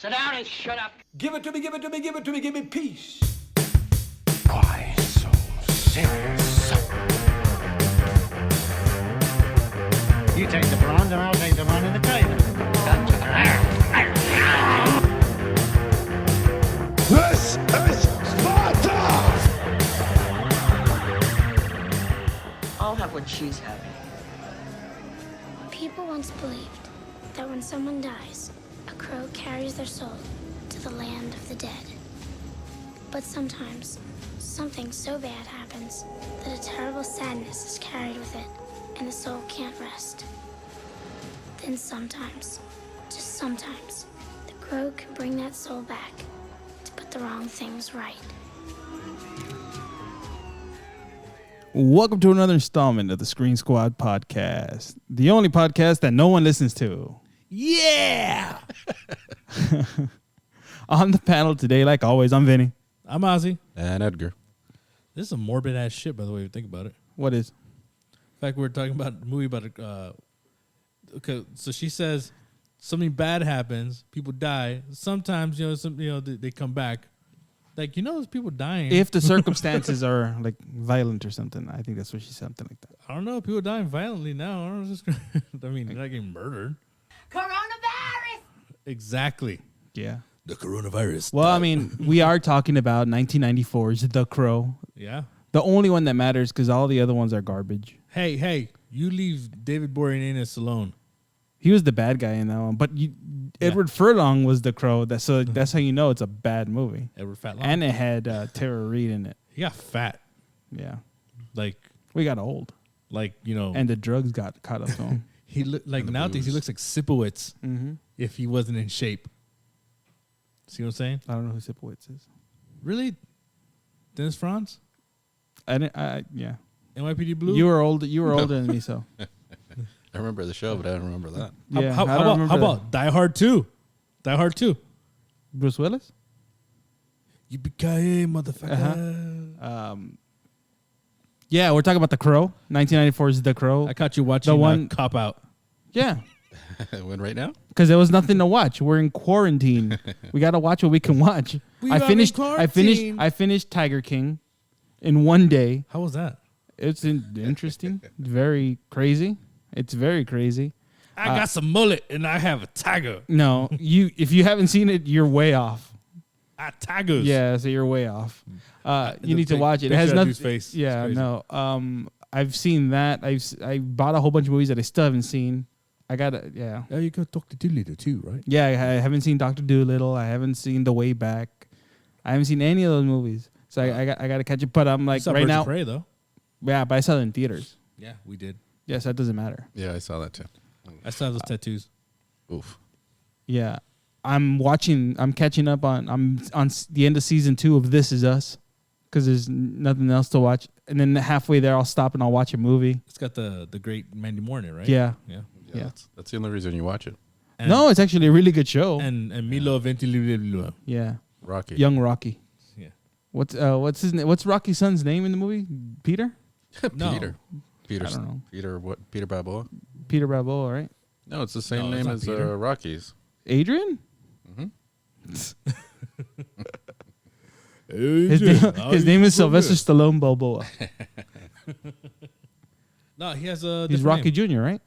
Sit down and shut up. Give it to me, give it to me, give it to me, give me peace. Why so serious? You take the blonde and I'll take the one in the trailer. This is Sparta! I'll have what she's having. People once believed that when someone dies, a crow carries their soul to the land of the dead. But sometimes, something so bad happens that a terrible sadness is carried with it, and the soul can't rest. Then sometimes, just sometimes, the crow can bring that soul back to put the wrong things right. Welcome to another installment of the Screen Squad podcast, the only podcast that no one listens to. Yeah! On the panel today, like always, I'm Vinny. I'm Ozzy. And Edgar. This is some morbid ass shit, by the way, if you think about it. What is? In fact, we were talking about a movie about okay, so she says something bad happens, people die. Sometimes, they come back. Like, there's people dying. If the circumstances are like violent or something, I think that's what she said, something like that. I don't know, people dying violently now. I don't know. I mean, they're not getting murdered. Coronavirus! Exactly. Yeah. The coronavirus. Well, I mean, we are talking about 1994's The Crow. Yeah. The only one that matters because all the other ones are garbage. Hey, you leave David Boreanaz alone. He was the bad guy in that one, but Edward Furlong was the Crow. So that's how you know it's a bad movie. Edward Fatlong. And it had Tara Reid in it. He got fat. Yeah. Like, We got old. And the drugs got caught up to him. he look like nowadays he looks like Sipowicz if he wasn't in shape. See what I'm saying? I don't know who Sipowicz is. Really? Dennis Franz? Yeah. NYPD Blue? You were old. You were older than me, so. I remember the show, but I don't remember that. Yeah. How I don't remember about Die Hard 2? Die Hard 2. Bruce Willis? Yippee-ki-yay, motherfucker. Yeah, we're talking about The Crow. 1994's The Crow. I caught you watching the one Cop Out. Yeah, When right now? because there was nothing to watch. We're in quarantine. We got to watch what we can watch. We I are in finished quarantine. Tiger King in one day. How was that? It's interesting. Very crazy. It's very crazy. I got some mullet and I have a tiger. No, if you haven't seen it, you're way off. Tigers. Yeah, so you're way off. You The need to watch it. It has picture of nothing. dude's face. Yeah, It's crazy. no. I've seen that. I bought a whole bunch of movies that I still haven't seen. I gotta. Yeah. Oh, you got Dr. Doolittle too, right? Yeah, I haven't seen Dr. Dolittle. I haven't seen The Way Back. I haven't seen any of those movies. So I gotta catch it. But I'm like right Birds now. of Prey, though. Yeah, but I saw it in theaters. Yeah, we did. Yes, that doesn't matter. Yeah, I saw that too. I still have those tattoos. Oof. Yeah, I'm catching up on. I'm on the end of season 2 of This Is Us because there's nothing else to watch. And then halfway there, I'll stop and I'll watch a movie. It's got the great Mandy Moore in it, right? Yeah. Yeah. Yeah. That's the only reason you watch it. And, No, it's actually a really good show. And Milo Ventimiglia. Yeah, Rocky. young Rocky. Yeah. What's his name? What's Rocky's son's name in the movie? Peter. No. Peter. I don't know. Peter what? Peter Balboa? Peter Balboa, right? No, it's the same No, it's name not as Peter. Rocky's. Adrian. His His name is Sylvester Stallone Balboa. No, he has a. He's different Rocky name. Jr., right?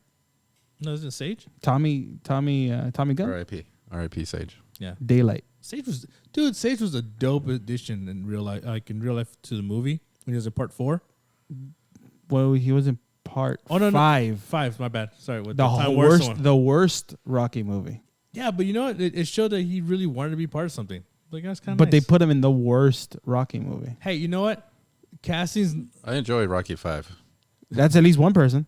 No, isn't it Sage? Tommy Gunn. R.I.P. R.I.P. Sage. Yeah. Daylight. Sage was a dope addition in real life, to the movie when he was in part 4. Well, he was in part Oh no, 5. no. 5. My bad. Sorry. With The Time whole Warner worst, one. the worst Rocky movie. Yeah, but you know what? It showed that he really wanted to be part of something. Like that's kind of. But they put him in the worst Rocky movie. Hey, you know what? Castings. I enjoy Rocky 5. That's at least one person.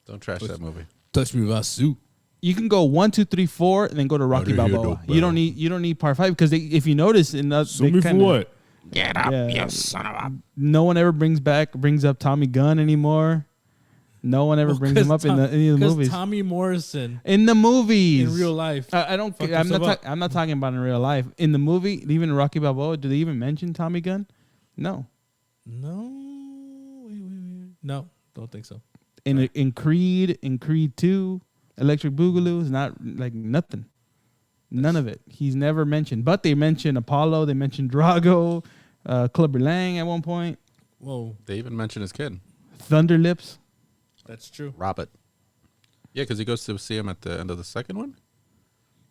Don't trash that movie. Touch me with suit. You can go 1, 2, 3, 4, and then go to Rocky do you hear Balboa. no You don't need part 5 because if you notice in the Sue me for what? Get up, Yeah. you son of a... no one ever brings up Tommy Gunn anymore. No one ever brings him up in any of the movies. Tommy Morrison In the movies, in real life. I don't. fucked I'm not. himself up. I'm not talking about in real life. In the movie, even in Rocky Balboa, do they even mention Tommy Gunn? No. No. Wait. No, don't think so. In Creed 2, Electric Boogaloo is not like nothing. None of it. He's never mentioned. But they mentioned Apollo. They mentioned Drago, Clubber Lang at one point. Whoa, They even mention his kid, Thunder Lips. that's true. Robert. Yeah, because he goes to see him at the end of the second one.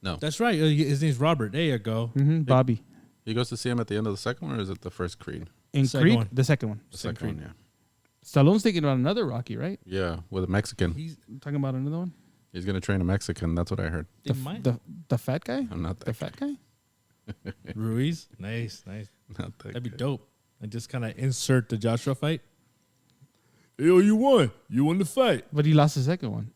No, That's right. His name's Robert. There you go. Bobby. he goes to see him at the end of the second one, or is it the first Creed? In Second Creed, one. the second one. The second one, yeah. Stallone's thinking about another Rocky, right? Yeah, with a Mexican. He's Talking about another one. He's gonna train a Mexican. That's what I heard. they might. The fat guy. I'm not The that. fat guy. Nice. Not that That'd be good. dope. And just kind of insert the Joshua fight. Yo, you won. You won the fight. But he lost the second one.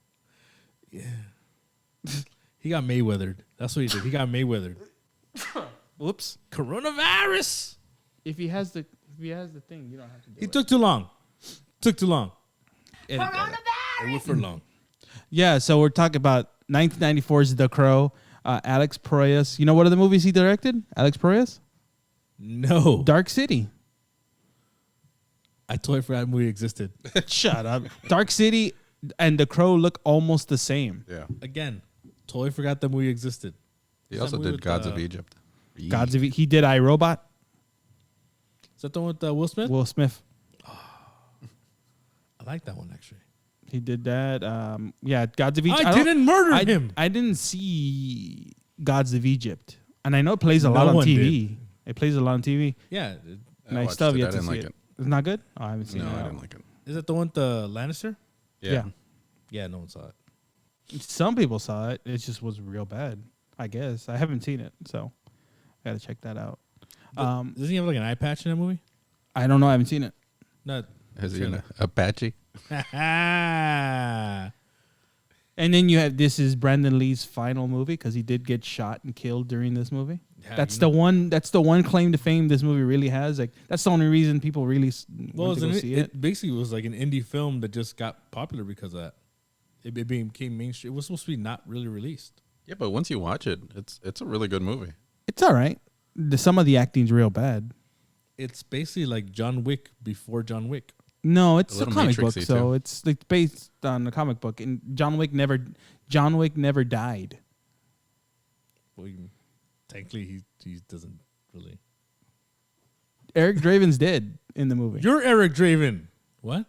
He got Mayweathered. That's what he did. He got Mayweathered. Whoops. Coronavirus. If he has the thing, you don't have to do He it. took too long. Took too long. Edit that out. It went for long. Yeah, so we're talking about 1994's The Crow. Alex Proyas. You know what other movies he directed? Alex Proyas? No. Dark City. I totally forgot that movie existed. Shut up. Dark City and The Crow look almost the same. Yeah. Again, totally forgot that movie existed. He Is also that movie did with, Gods of Egypt. Gods of He did iRobot. Is that the one with Will Smith? Will Smith. I like that one, actually. He did that. Yeah, Gods of Egypt. I didn't murder him. I didn't see Gods of Egypt, and I know it plays a No lot on one TV. It plays a lot on TV. Yeah. I Nice watched stuff. it. You I have to didn't see like it. it. It's not good. Oh, I haven't seen No, it. I didn't like it. Is that the one with the Lannister? Yeah. Yeah, no one saw it. Some people saw it. It just was real bad. I guess I haven't seen it, so I gotta check that out. Doesn't he have like an eye patch in that movie? I don't know. I haven't seen it. Not. Is he an Apache? And then you have this is Brandon Lee's final movie because he did get shot and killed during this movie. Yeah, That's you the know- one. That's the one claim to fame this movie really has. Like that's the only reason people really Well, went to go see it. it basically was like an indie film that just got popular because of that. It became mainstream. It was supposed to be not really released. Yeah, but once you watch it, it's a really good movie. It's all right. Some of the acting's real bad. It's basically like John Wick before John Wick. No, it's a little comic book, Matrix-y, so too. it's like based on a comic book. And John Wick never died. Well, technically, he doesn't really. Eric Draven's dead in the movie. You're Eric Draven. What?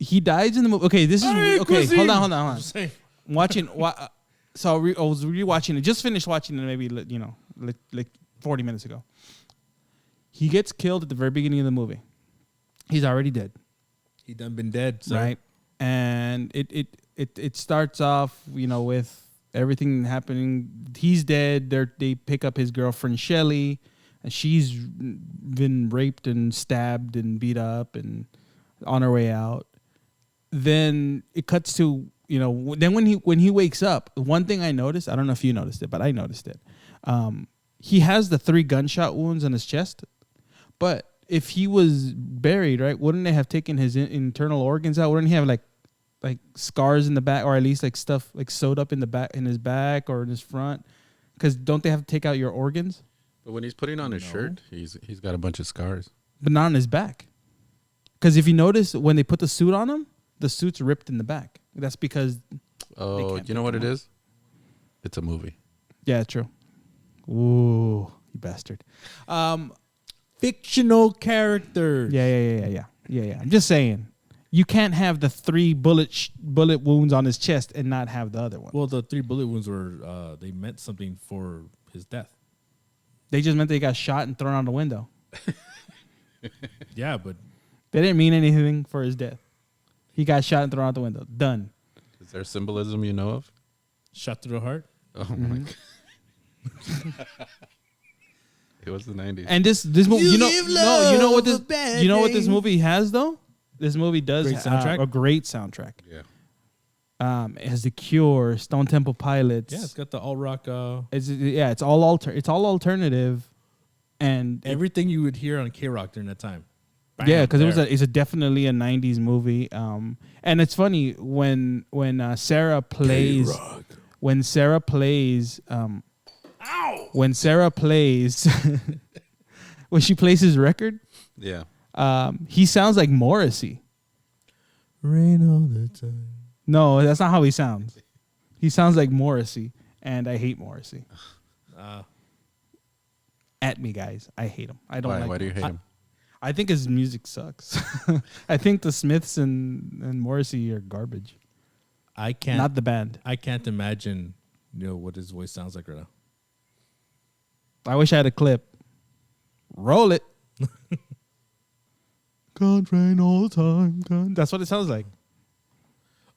He dies in the movie. Okay, this is Hey, okay. cuisine! Hold on. Just saying. Watching. So I was rewatching it. Just finished watching it. Maybe like 40 minutes ago. He gets killed at the very beginning of the movie. He's already dead. He done been dead, sir. Right, and it starts off with everything happening. He's dead. They pick up his girlfriend Shelly, and she's been raped and stabbed and beat up and on her way out. Then it cuts to then when he wakes up, one thing I noticed, I don't know if you noticed it, but I noticed it. He has the 3 gunshot wounds on his chest, but if he was buried, right, wouldn't they have taken his internal organs out? Wouldn't he have like scars in the back, or at least like stuff like sewed up in the back, in his back or in his front? Because don't they have to take out your organs? But when he's putting on his shirt, he's got a bunch of scars. But not on his back. Because if you notice, when they put the suit on him, the suit's ripped in the back. That's because Oh, can't you know pick what it them up. is? It's a movie. yeah, true. Ooh, you bastard. Fictional characters. Yeah. I'm just saying, you can't have the 3 bullet wounds on his chest and not have the other one. Well, the 3 bullet wounds were they meant something for his death. They just meant they got shot and thrown out the window. Yeah, but They didn't mean anything for his death. He got shot and thrown out the window. Done. Is there symbolism you know of? shot through the heart. Oh my god. It was the 90s. And this movie, you know what this movie has though. This movie does Great have soundtrack? a great soundtrack. Yeah. It has The Cure, Stone Temple Pilots. Yeah, it's got the alt rock. It's all alternative, and Everything you would hear on K Rock during that time. yeah, because Bam, there. it's definitely a '90s movie. And it's funny when Sarah plays when Sarah plays when she plays his record. Yeah. He sounds like Morrissey. Rain all the time. No, that's not how he sounds. He sounds like Morrissey. and I hate Morrissey. At me, guys. I hate him. I don't Why? like Why do you hate him? I think his music sucks. I think the Smiths and Morrissey are garbage. I can't. Not the band. I can't imagine, what his voice sounds like right now. I wish I had a clip. Roll it. Can't rain all the time. That's what it sounds like.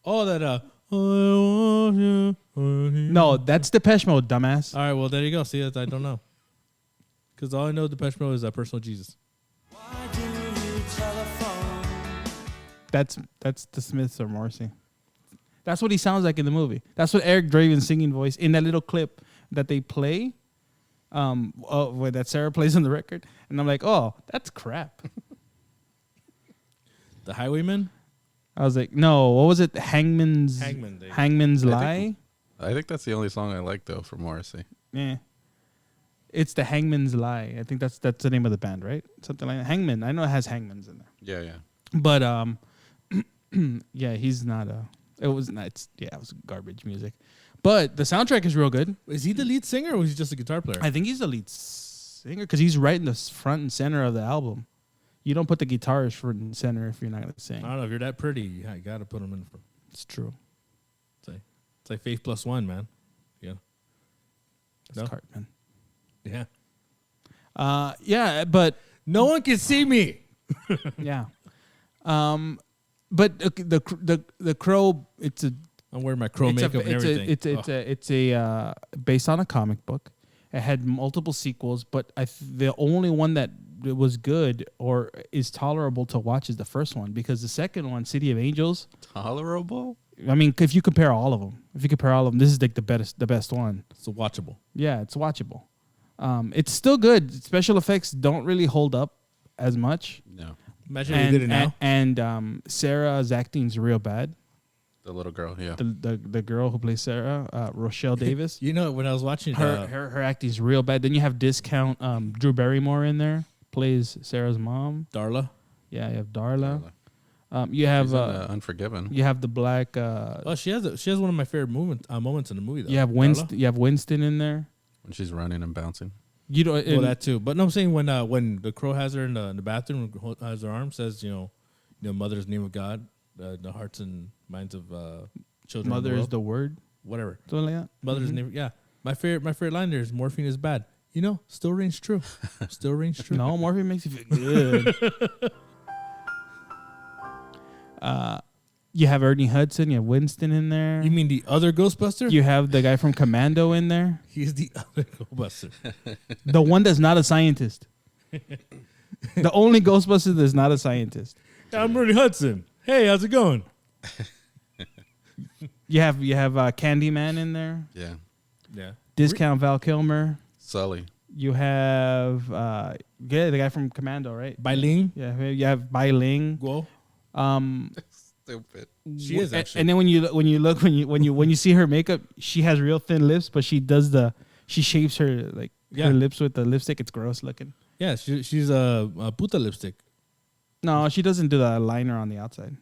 Oh, that I want you. No, that's Depeche Mode, dumbass. All right, well there you go. See, I don't know. Because all I know Depeche Mode is Personal Jesus. That's the Smiths or Morrissey. That's what he sounds like in the movie. That's what Eric Draven's singing voice in that little clip that they play. Where that Sarah plays on the record, and I'm like, oh, that's crap. The Highwayman? I was like, no, what was it? Hangman's Hangman Lie? I think that's the only song I like though from Morrissey. Yeah. It's the Hangman's Lie. I think that's the name of the band, right? Something like that. Hangman. I know it has Hangman's in there. Yeah, yeah. But yeah, he's not it was garbage music. But the soundtrack is real good. Is he the lead singer or was he just a guitar player? I think he's the lead singer because he's right in the front and center of the album. You don't put the guitarist front and center if you're not going to sing. I don't know. If you're that pretty, you got to put him in front. It's true. It's like Faith Plus One, man. Yeah. That's Cartman. Yeah. Yeah, but no one can see me. Yeah. But the Crow, it's a. I'm wearing my Crow makeup and everything. It's a based on a comic book. It had multiple sequels, but the only one that was good or is tolerable to watch is the first one because the second one, City of Angels, tolerable. I mean, if you compare all of them, this is like the best one. It's watchable. Yeah, it's watchable. It's still good. Special effects don't really hold up as much. No. Imagine they did it now. And Sarah's acting's real bad. The little girl, yeah. The girl who plays Sarah, Rochelle Davis. When I was watching her acting's real bad. Then you have Discount Drew Barrymore in there, plays Sarah's mom. Darla. Yeah, you have Darla. You have Unforgiven. You have the black. She has one of my favorite moments in the movie though. You have Winston. You have Winston in there when she's running and bouncing. You know, that too. But no, I'm saying when the Crow has her in the bathroom, has her arm, says mother's name of God, the hearts and minds of children. Mother is the word. Whatever. Something like that. Mother's name. Yeah. My favorite line there is morphine is bad. Still rings true. Still rings true. No, morphine makes you feel good. You have Ernie Hudson. You have Winston in there. You mean the other Ghostbuster? You have the guy from Commando in there. He's the other Ghostbuster. The one that's not a scientist. The only Ghostbuster that's not a scientist. I'm Ernie Hudson. Hey, how's it going? You have Candyman in there. Yeah. Yeah. Discount Val Kilmer. Sully. You have the guy from Commando, right? Bai Ling. Yeah, you have Bai Ling. Guo. Stupid. She is actually. And then when you see her makeup, she has real thin lips, but she shapes her her lips with the lipstick. It's gross looking. Yeah, she's a puta lipstick. No, she doesn't do the liner on the outside.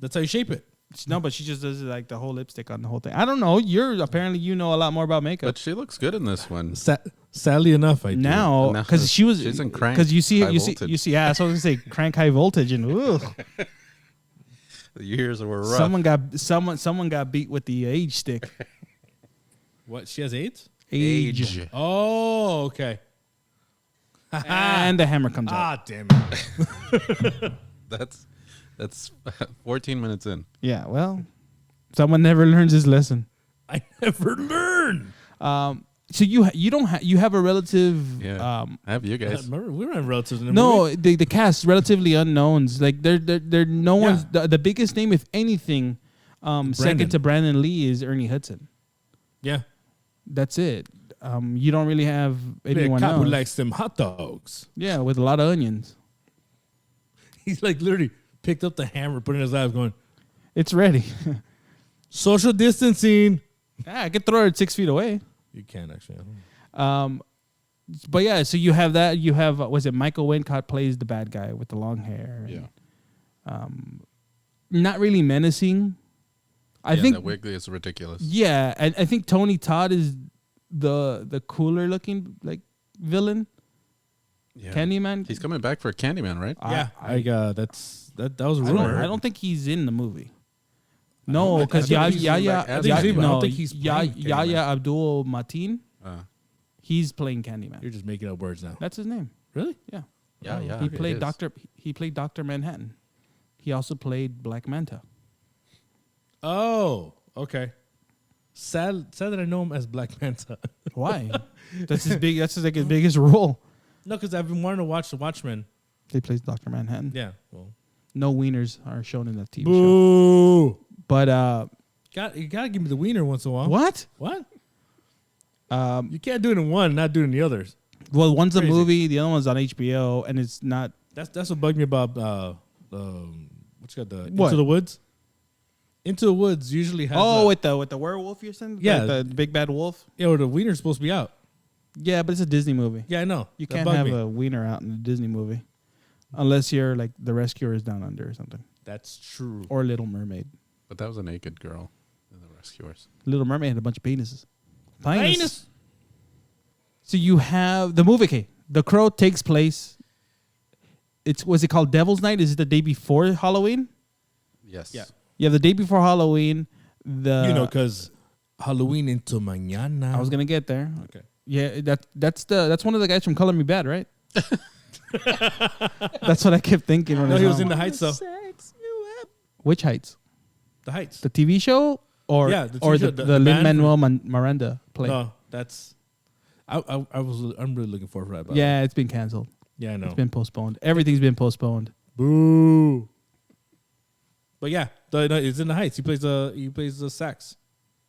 That's how you shape it. No, but she just does it like the whole lipstick on the whole thing. I don't know. Apparently you know a lot more about makeup. But she looks good in this one. Sadly enough, I do. Now because she's in Crank. Because you see. Yeah, so I was gonna say Crank High Voltage and ooh. The years were rough. Someone got beat with the age stick. What? She has AIDS? Age. Oh, okay. And the hammer comes out. Ah, damn it. That's 14 minutes in. Yeah, well, someone never learns his lesson. I never learn. So you have a relative. Yeah. Have you guys? Remember, we don't have relatives in the movie. No, the cast relatively unknowns. Like they're no one's the biggest name, if anything. Second to Brandon Lee is Ernie Hudson. Yeah, that's it. You don't really have anyone cop else. who likes them hot dogs. Yeah, with a lot of onions. He's like literally picked up the hammer, put it in his eyes, going, "It's ready." Social distancing. Yeah, I could throw it 6 feet away. You can actually. But yeah, so you have that. You have was it Michael Wincott plays the bad guy with the long hair? Yeah. Not really menacing. I yeah, think that wig is ridiculous. yeah, and I think Tony Todd is the cooler looking like villain. Yeah. Candyman. He's coming back for Candyman, right? Yeah, that was a I rumor. don't think he's in the movie. No, because I think he's coming back as Candyman. I don't think he's playing Yahya Abdul Mateen. Uh, He's playing Candyman. You're just making up words now. That's his name. Really? Yeah. yeah. He it played is. Doctor. He played Doctor Manhattan. He also played Black Manta. Oh, okay. Sad that I know him as Black Manta. Why? That's his big. That's like his biggest role. No, because I've been wanting to watch The Watchmen. He plays Doctor Manhattan. Yeah. Well. No wieners are shown in that TV show. Boo. But You gotta give me the wiener once in a while. what? What? You can't do it in one, not do it in the others. Well, one's a Crazy. movie, the other one's on HBO, and it's not. That's what bugged me about what's got the What? Into the Woods. Into the Woods usually has with the werewolf you're saying? Yeah. the big bad wolf. or the wiener's supposed to be out. Yeah, but it's a Disney movie. Yeah, I know. You That can't bugged have me. a wiener out in a Disney movie, unless you're like The Rescuers Down Under or something, That's true. or Little Mermaid. But that was a naked girl in The Rescuers. Little Mermaid had a bunch of penises. Penis. So you have the movie. Okay, The Crow takes place. Was it called Devil's Night? Is it the day before Halloween? Yes. Yeah. Yeah, the day before Halloween. Because Halloween into mañana. I was gonna get there. Okay. Yeah, that's one of the guys from Color Me Bad, right? That's what I kept thinking when No, I he saw was him. in the Heights though. Which Heights? The Heights. The TV show or Yeah, the TV or show, the the Lin band Manuel Miranda play? No, that's. I'm really looking forward for that. by the way. Yeah, it's been canceled. Yeah, I know. It's been postponed. Everything's been postponed. Boo. But yeah, it's in the Heights. He plays the sax.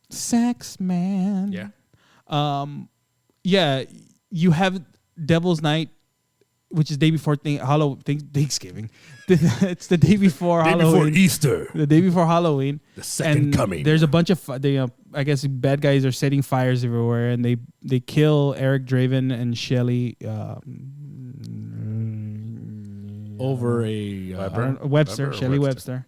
Sax man. Yeah. Yeah, you have Devil's Night, which is day before Thanksgiving. It's the day before Halloween. Easter. The day before Halloween. The second coming. There's a bunch of I guess bad guys are setting fires everywhere, and they kill Eric Draven and Shelley Over a Webster, Weber or Shelley Webster?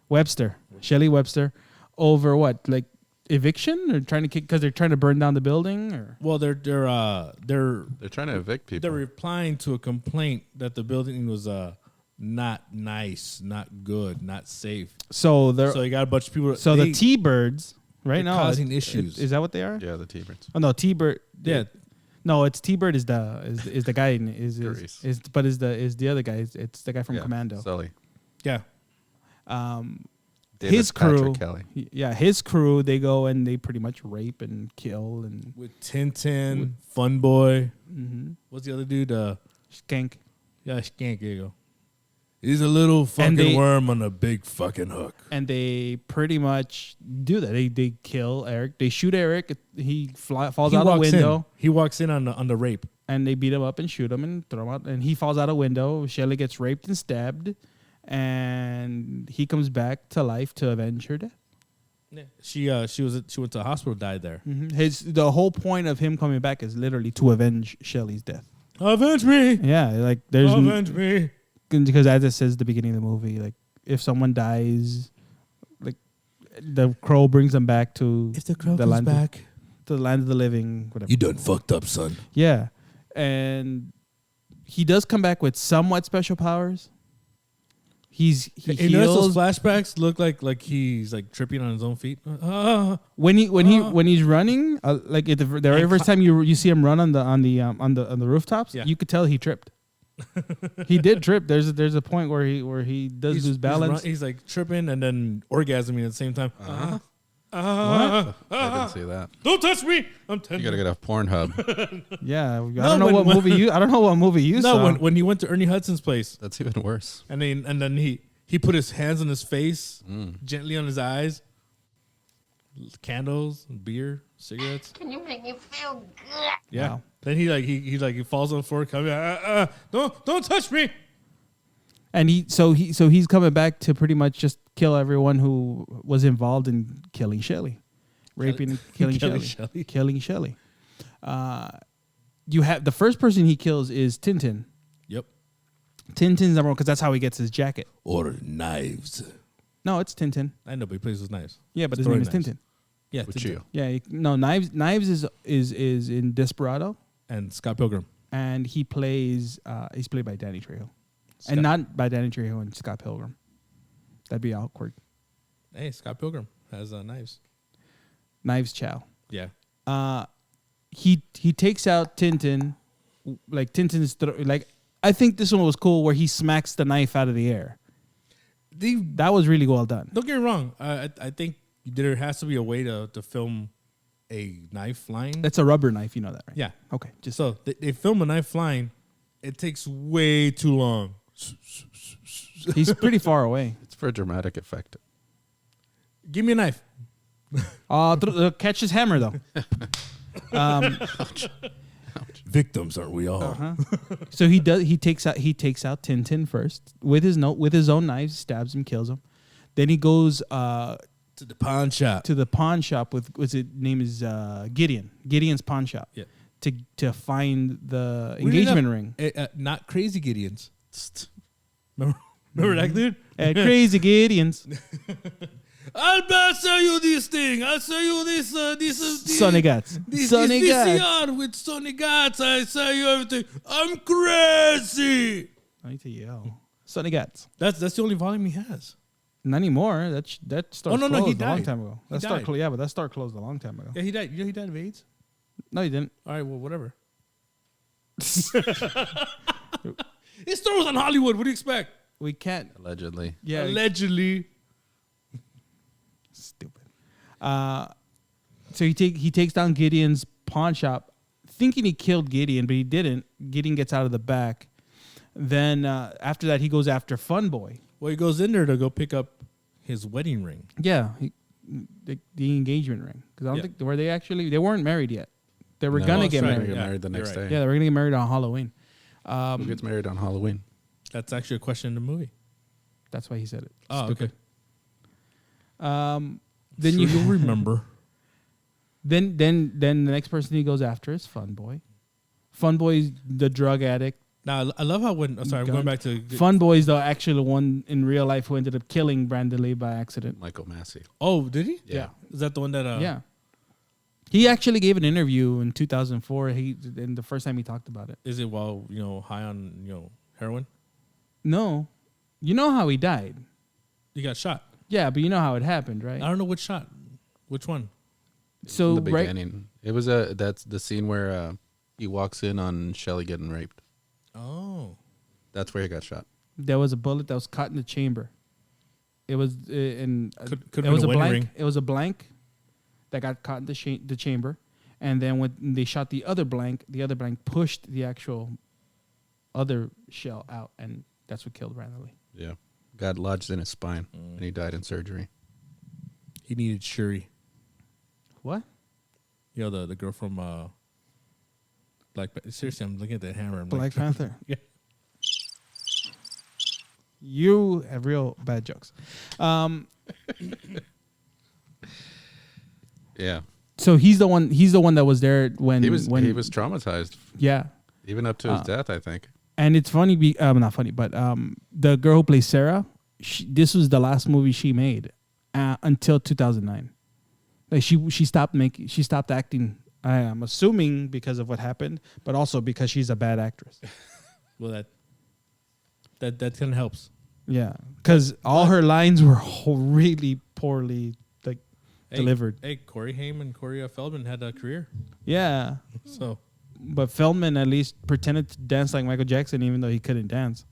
Webster, Shelley Webster, over what, like eviction or trying to kick because they're trying to burn down the building or well, they're trying to evict people. they're replying to a complaint that the building was not nice, not good, not safe. so they're So you got a bunch of people. so the T-Birds right they're now causing issues. Is that what they are? Yeah, the T-Birds. Oh no, T-Bird. Yeah. No, it's T-Bird is the guy is Grease. but is the other guy? It's the guy from Yeah, Commando. Sully. Yeah. David His crew, Patrick Kelly. yeah, his crew. They go and they pretty much rape and kill and With Tintin, Fun Boy. Mm-hmm. What's the other dude? skank. Yeah, Skank. There you go. He's a little fucking they- worm on a big fucking hook. And they pretty much do that. They kill Eric. They shoot Eric. He falls out a window, He walks in on the rape. and they beat him up and shoot him and throw him out. And he falls out a window. Shelley gets raped and stabbed, and he comes back to life to avenge her death. Yeah. She went to the hospital, died there. The whole point of him coming back is literally to avenge Shelley's death. Avenge me. Yeah, like there's Avenge me. because as it says at the beginning of the movie, like if someone dies, like the crow brings them back to If the crow the comes land back, to the land of the living, whatever. you done fucked up, son. Yeah, and he does come back with somewhat special powers. He You notice those heals flashbacks look like he's like tripping on his own feet. when he's running. Like at the very first time you see him run on the rooftops, Yeah. you could tell he tripped. He did trip. There's a point where he does lose balance. He's like tripping and then orgasming at the same time. I didn't see that. Don't touch me! I'm tender. You gotta get off Pornhub. Yeah, I don't know what movie you. I don't know what movie you No, saw. when he went to Ernie Hudson's place That's even worse. and then he put his hands on his face, gently on his eyes, candles, beer, cigarettes. Can you make me feel good? Yeah. Wow. Then he falls on the floor, coming. Don't touch me. And he's coming back to pretty much just kill everyone who was involved in killing Shelley, raping and killing Killing Shelley, Shelley. killing Shelley. You have the first person he kills is Tintin. Yep. Tintin's number one because that's how he gets his jacket. Or knives. No, it's Tintin. I know, but he plays with knives. Yeah, but his Throwing name is knives. Tintin. Yeah, Cuchillo. Yeah, Knives is in Desperado, and Scott Pilgrim. and he's played by Danny Trejo, Scott- and not by Danny Trejo and Scott Pilgrim. That'd be awkward. Hey, Scott Pilgrim has knives. Knives Chow. Yeah. He takes out Tintin, like Tintin's like. I think this one was cool where he smacks the knife out of the air. That was really well done. Don't get me wrong. I think there has to be a way to film a knife flying. That's a rubber knife, you know that, right? Yeah. Okay. Just So they film a knife flying. It takes way too long. he's pretty far away. It's for dramatic effect. Give me a knife. Catch his hammer though. Victims, aren't we all? So he takes out Tintin first with his own knives, stabs him, kills him. Then he goes To the pawn shop. to the pawn shop with name is Gideon. Gideon's pawn shop. Yeah. To find the Weirdly engagement enough, ring. Not Crazy Gideons. Remember that dude? Crazy Gideons. I'll sell you this thing. I'll sell you this. Sonny Gats. This Sonny Gats. VCR with Sonny Gats. I sell you everything. I'm crazy. I need to yell. Sonny Gats. That's the only volume he has. Not anymore. That store no, closed he a long died. time ago. He That store died. yeah, but that store closed a long time ago. Yeah, he died. You know he died of AIDS? No, he didn't. All right, well, whatever. His store was on Hollywood. What do you expect? We can't. Allegedly. Yeah, Allegedly. stupid. So he takes down Gideon's pawn shop, thinking he killed Gideon, but he didn't. Gideon gets out of the back. Then after that, he goes after Fun Boy. Well, he goes in there to go pick up his wedding ring. Yeah, the engagement ring. Because I don't think they weren't married yet. They were No. gonna Oh, get sorry. married. Get Yeah, married the you're next right. day. Yeah, they were gonna get married on Halloween. Who gets married on Halloween? That's actually a question in the movie. That's why he said it. Oh, Stupid. okay. Then Sure you'll remember. Then the next person he goes after is Fun Boy. Fun Boy's the drug addict. Now, I love how when... Sorry, I'm going back to... Fun Boy's the actually one in real life who ended up killing Brandon Lee by accident. Michael Massey. Oh, did he? Yeah. Is that the one that... Yeah. He actually gave an interview in 2004. And the first time he talked about it. Is it while, high on, heroin? No. You know how he died. He got shot. Yeah, but you know how it happened, right? I don't know which shot. Which one? So In the right, beginning. It was that's the scene where he walks in on Shelly getting raped. Oh. That's where he got shot. there was a bullet that was caught in the chamber. It was Could it was a wedding blank. ring. It was a blank that got caught in the chamber, and then when they shot the other blank pushed the actual other shell out, and that's what killed Brandon Lee. Yeah. Got lodged in his spine, and he died in surgery. He needed Shuri. What? The girl from Black. Seriously, I'm looking at that hammer. I'm Black like, Panther. Yeah. You have real bad jokes. Yeah. So he's the one. He's the one that was there when He was when traumatized, yeah. even up to his death, I think. And it's funny, not funny, but the girl who plays Sarah, this was the last movie she made until 2009. Like she stopped acting. I'm assuming because of what happened, but also because she's a bad actress. Well, that kind of helps. Yeah, because all her lines were really poorly delivered. Hey, Corey Haim and Corey Feldman had a career. Yeah, So but Feldman at least pretended to dance like Michael Jackson, even though he couldn't dance.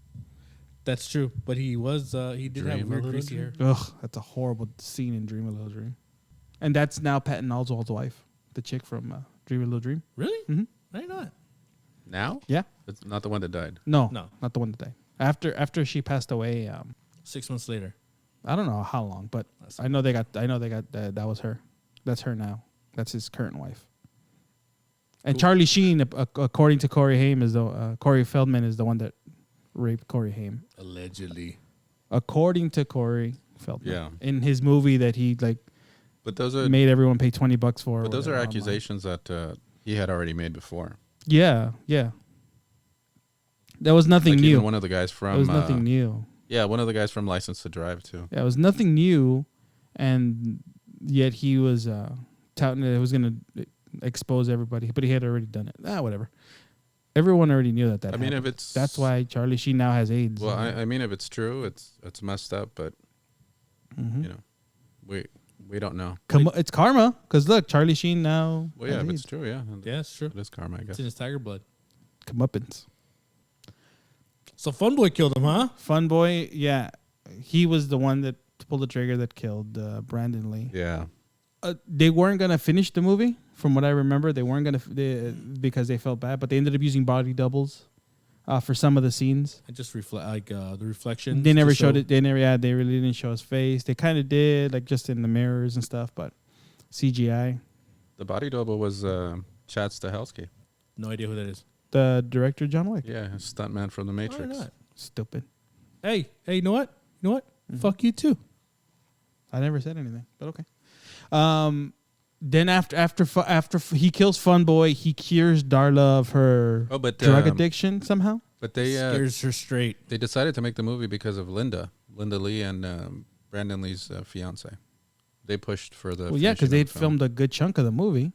that's true. But he was he did have Dream a weird little greasy hair. Ugh, that's a horrible scene in Dream a Little Dream, and that's now Patton Oswalt's wife, the chick from Dream a Little Dream. Really? Mhm. I did not. Now? Yeah, It's not the one that died. no, No. not the one that died. After she passed away, 6 months later. I don't know how long, but I know they got that was her. That's her now. That's his current wife. And Cool. Charlie Sheen, according to Corey Haim, Corey Feldman is the one that raped Corey Haim. Allegedly. According to Corey Feldman, Yeah. in his movie that he But those are made everyone pay $20 for. but those are whatever, online. accusations that he had already made before. Yeah, yeah. That was nothing Like new. even one of the guys It from was nothing new. Yeah, one of the guys from License to Drive too. Yeah, it was nothing new, and yet he was touting that it was going to expose everybody, but he had already done it. Whatever. Everyone already knew that. I mean, happened. if it's that's why Charlie Sheen now has AIDS. Well, I mean, if it's true, it's messed up, but Mm-hmm. you know, we don't know. It's karma, because look, Charlie Sheen now. Well, yeah, has if it's AIDS. true, yeah, Yeah, it's true. it is karma, I It's guess. in his tiger blood. Comeuppance. So Fun Boy killed him, huh? Fun Boy, yeah, he was the one that pulled the trigger that killed Brandon Lee. Yeah, They weren't gonna finish the movie, from what I remember. They weren't gonna because they felt bad, but they ended up using body doubles for some of the scenes. And just reflect the reflection. They never showed it. They never. Yeah, they really didn't show his face. They kind of did, like just in the mirrors and stuff, but CGI. the body double was Chad Stahelski. No idea who that is. The director John Wick. Yeah, a stuntman from The Why Matrix. not? Stupid. Hey, you know what? Fuck you too. I never said anything, but okay. Then after he kills Fun Boy, he cures Darla of her drug addiction somehow. But they Scares her straight. They decided to make the movie because of Linda Lee, and Brandon Lee's fiance. They pushed for the. Well, yeah, because finishing they'd of the film. filmed a good chunk of the movie.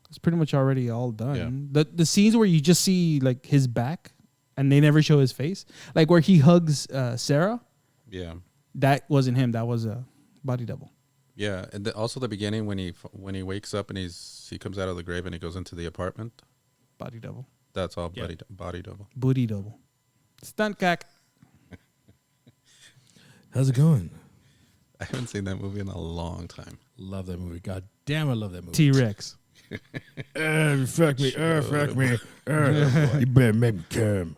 It's pretty much already all done. Yeah. The scenes where you just see like his back and they never show his face, like where he hugs Sarah. Yeah. That wasn't him. That was a body double. Yeah, and also the beginning when he wakes up and he comes out of the grave and he goes into the apartment. Body double. That's all body double. Booty double. Stunt cock. How's it going? I haven't seen that movie in a long time. Love that movie. God damn, I love that movie. T-Rex. Fuck me. Fuck me. You better make me come.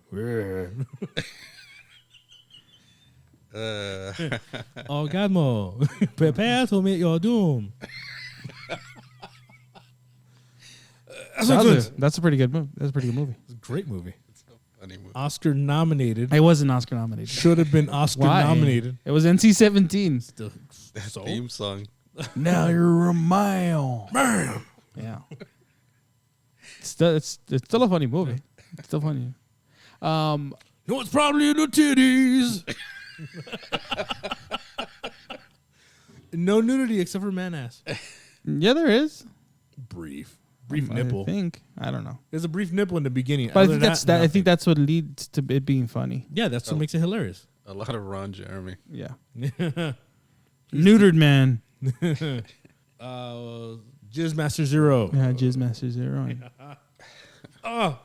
Orgasmo. Prepare to meet your doom. That's a pretty good movie. That's a pretty good movie. It's a great movie. Funny movie. Oscar nominated. It wasn't Oscar nominated. Should have been Oscar Why? nominated. It was NC-17. Still, so? Theme song. Now you're a mile. Yeah. It's still a funny movie. It's still funny. No, it's probably in the titties. No nudity except for man ass. Yeah, there is. Brief nipple. I think. I don't know. There's a brief nipple in the beginning. But I Other think than that's that, I think that's what leads to it being funny. Yeah, that's what makes it hilarious. A lot of Ron Jeremy. Yeah. Neutered man. Jizzmaster Zero. Yeah, Jizzmaster Zero.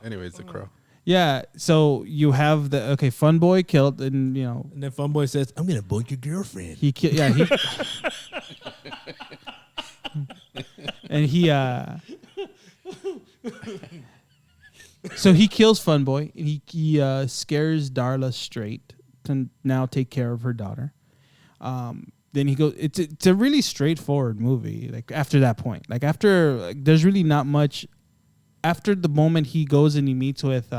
Anyways, The Crow. Yeah, so you have the Fun Boy killed, and you know, And then Fun Boy says, "I'm gonna boink your girlfriend." he killed. Yeah, he. And he. So he kills Fun Boy. And he scares Darla straight to now take care of her daughter. Then he goes. It's a really straightforward movie. Like after that point, there's really not much. After the moment he goes and he meets with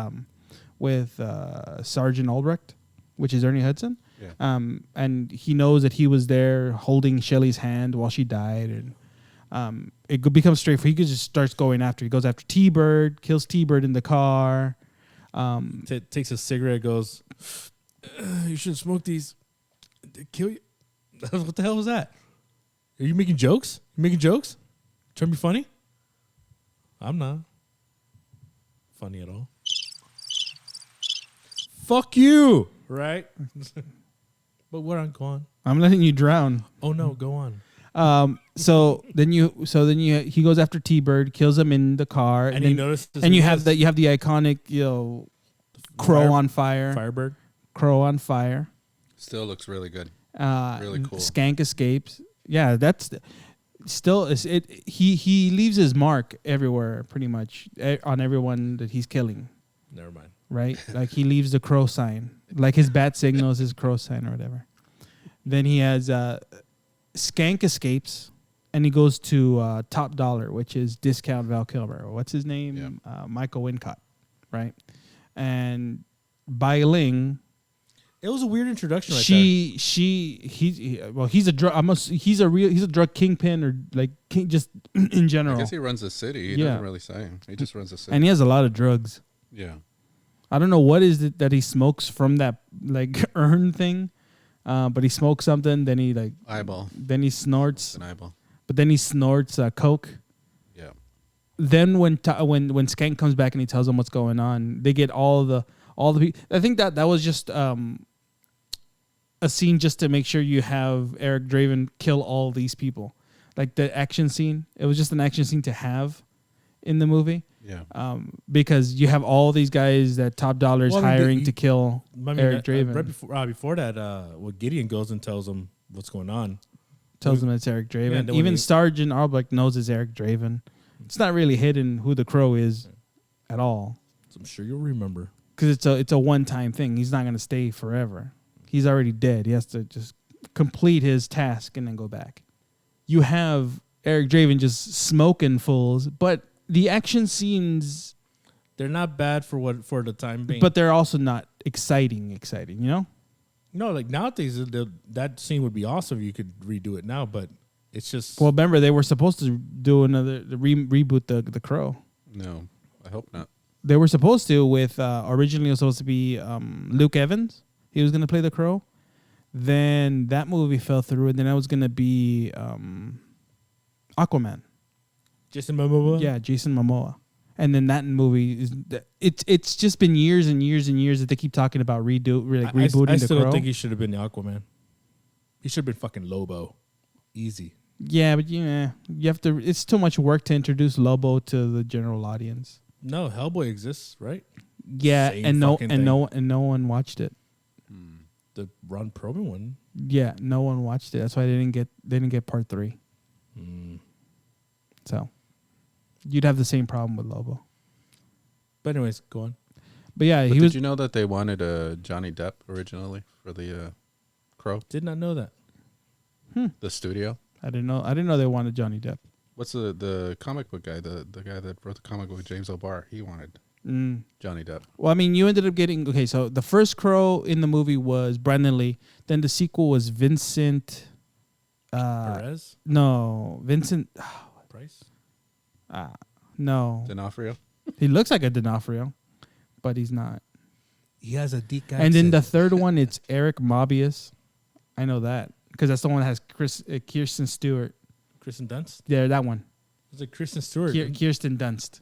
Sergeant Albrecht, which is Ernie Hudson, and he knows that he was there holding Shelley's hand while she died, and it becomes straightforward. He just starts going after. He goes after T-Bird, kills T-Bird in the car. Takes a cigarette, goes, "You shouldn't smoke these. They kill you." What the hell was that? Are you making jokes? You making jokes? Trying to be funny? I'm not funny at all. Fuck you, right? But where I'm going? I'm letting you drown. Oh no, go on. So then he goes after T-Bird, kills him in the car, And then, he noticed, and you have the iconic crow on fire, Firebird. crow on fire. Still looks really good. Really cool. Skank escapes. Yeah, that's still it. He leaves his mark everywhere, pretty much on everyone that he's killing. Never mind. Right, like he leaves the crow sign, like his bat signal is his crow sign or whatever. Then he has Skank escapes, and he goes to Top Dollar, which is Discount Val Kilmer. What's his name? Yeah. Michael Wincott, right? And Bai Ling. It was a weird introduction. Right He's a drug. He's a drug kingpin or like just in general. I guess he runs the city. He doesn't really say. He just runs the city. And he has a lot of drugs. Yeah. I don't know what is it that he smokes from that like urn thing, but he smokes something. Then he like Eyeball. Then he snorts. An eyeball. But then he snorts coke. Yeah. Then when Skank comes back and he tells them what's going on, they get all the people. I think that was just a scene just to make sure you have Eric Draven kill all these people, like the action scene. It was just an action scene to have in the movie. Yeah. Because you have all these guys that Top Dollar is hiring to kill Eric Draven. Right before that, what Gideon goes and tells him what's going on. Tells him it's Eric Draven. Yeah, then Even when he- Sergeant Albrecht knows it's Eric Draven. It's not really hidden who the Crow is at all. So I'm sure you'll remember. Because it's a one-time thing. He's not going to stay forever. He's already dead. He has to just complete his task and then go back. You have Eric Draven just smoking fools, but the action scenes, They're not bad for the time being. but they're also not exciting, you know? no, like nowadays, that scene would be awesome if you could redo it now, but it's just. Well, remember, they were supposed to do reboot the Crow. No, I hope not. They were supposed to with, originally it was supposed to be Luke Evans. He was going to play the Crow. Then that movie fell through, and then it was going to be Aquaman. Jason Momoa? Yeah, Jason Momoa. And then that movie it's just been years and years and years that they keep talking about rebooting I the still Crow. don't think he should have been the Aquaman. He should have been fucking Lobo. Easy. Yeah, but you have to. It's too much work to introduce Lobo to the general audience. No, Hellboy exists, right? Yeah, Same and fucking thing. no one watched it. The Ron Perlman one. Yeah, no one watched it. That's why they didn't get part 3. So you'd have the same problem with Lobo. But anyways, go on. But yeah, But he did was. you know that they wanted Johnny Depp originally for the Crow? Did not know that. The studio? I didn't know they wanted Johnny Depp. What's the comic book guy? The guy that wrote the comic book, James O'Barr. He wanted Johnny Depp. Well, I mean, you ended up getting so the first Crow in the movie was Brandon Lee. Then the sequel was Vincent. Perez? No, Vincent. Price? No, D'Onofrio. he looks like a D'Onofrio, but he's not. He has a deep guy. And then the third one, it's Eric Mobius. I know that because that's the one that has Kirsten Stewart. Kristen Dunst? Yeah, that one. It's like Kristen Stewart. Kirsten Dunst.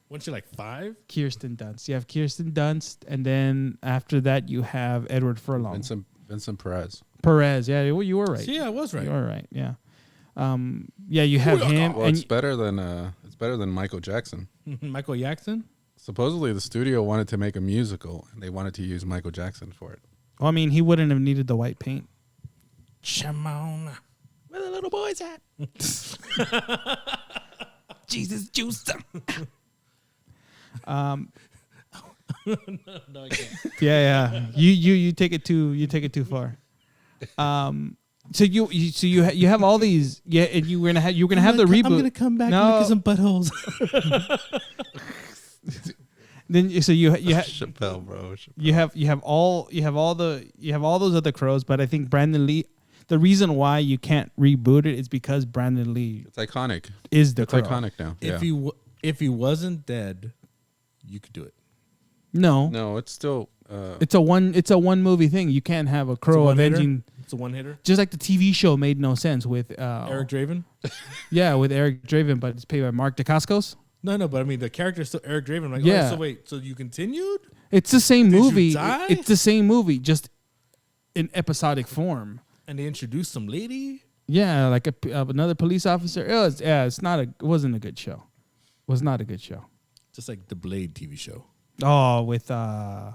Wasn't she like 5? Kirsten Dunst. You have Kirsten Dunst, and then after that you have Edward Furlong. Vincent Perez. Perez. Yeah, you were right. See, I was right. You were right. Yeah. Yeah, you have him. Well, and it's better than Michael Jackson. Michael Jackson? Supposedly, the studio wanted to make a musical, and they wanted to use Michael Jackson for it. well, I mean, he wouldn't have needed the white paint. Shimon. Where the little boys at? Jesus juice. No, I can't. Yeah. You take it too far. So you have all these, yeah, and you're gonna have the reboot. I'm gonna come back No. and look at some buttholes. Then so you Chappelle, bro. you have all those other Crows, but I think Brandon Lee. The reason why you can't reboot it is because Brandon Lee It's iconic. is the It's Crow. iconic now. If he wasn't dead, you could do it. No, No, it's still. it's a one movie thing. You can't have a Crow avenging. It's a one-hitter. Just like the TV show made no sense with Eric Draven? Yeah, with Eric Draven, but it's paid by Mark Dacascos. No, but I mean the character is still Eric Draven. I'm like, Yeah. oh, so wait, so you continued? It's the same Did you movie. die? It's the same movie, just in episodic form. And they introduced some lady? Yeah, like another police officer. It wasn't a good show. It was not a good show. Just like the Blade TV show. Oh, with Yeah,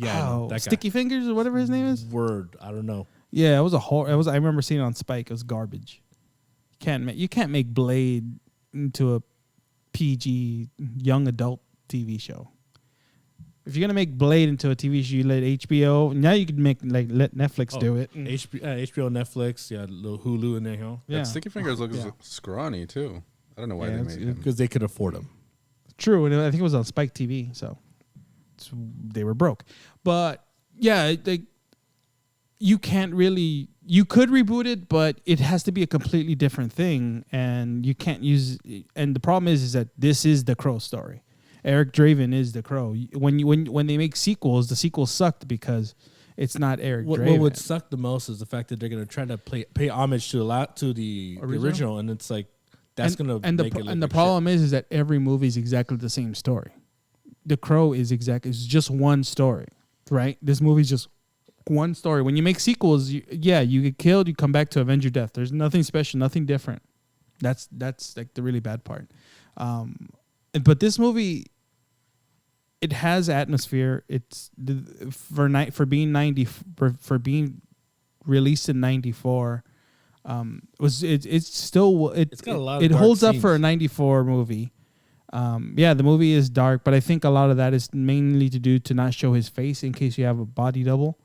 I know, that guy. Sticky Fingers or whatever his name is. Word, I don't know. Yeah, it was a horror. It was. I remember seeing it on Spike. It was garbage. You can't make Blade into a PG young adult TV show. If you're gonna make Blade into a TV show, you let HBO. Now you could let Netflix do it. HBO, Netflix, yeah, little Hulu in there, huh? Yeah, That Sticky Fingers looks scrawny too. I don't know why Yeah, they it's- made him. Because they could afford them. true. And I think it was on Spike TV, so they were broke. But yeah, you can't really. You could reboot it, but it has to be a completely different thing, and you can't use. And the problem is that this is the Crow story, Eric Draven is the Crow. When they make sequels, the sequels sucked because it's not Eric Draven. What would suck the most is the fact that they're gonna try to pay homage to the original, and it's like that's gonna make it look and the like problem is that every movie is exactly the same story. The Crow is it's just one story, right? This movie's just one story. When you make sequels, you get killed, you come back to avenge your death. There's nothing special, nothing different. That's like the really bad part. But this movie, it has atmosphere. It's for being released in '94. It's got a lot of it dark holds up scenes. for a '94 movie. The movie is dark, but I think a lot of that is mainly to do to not show his face in case you have a body double.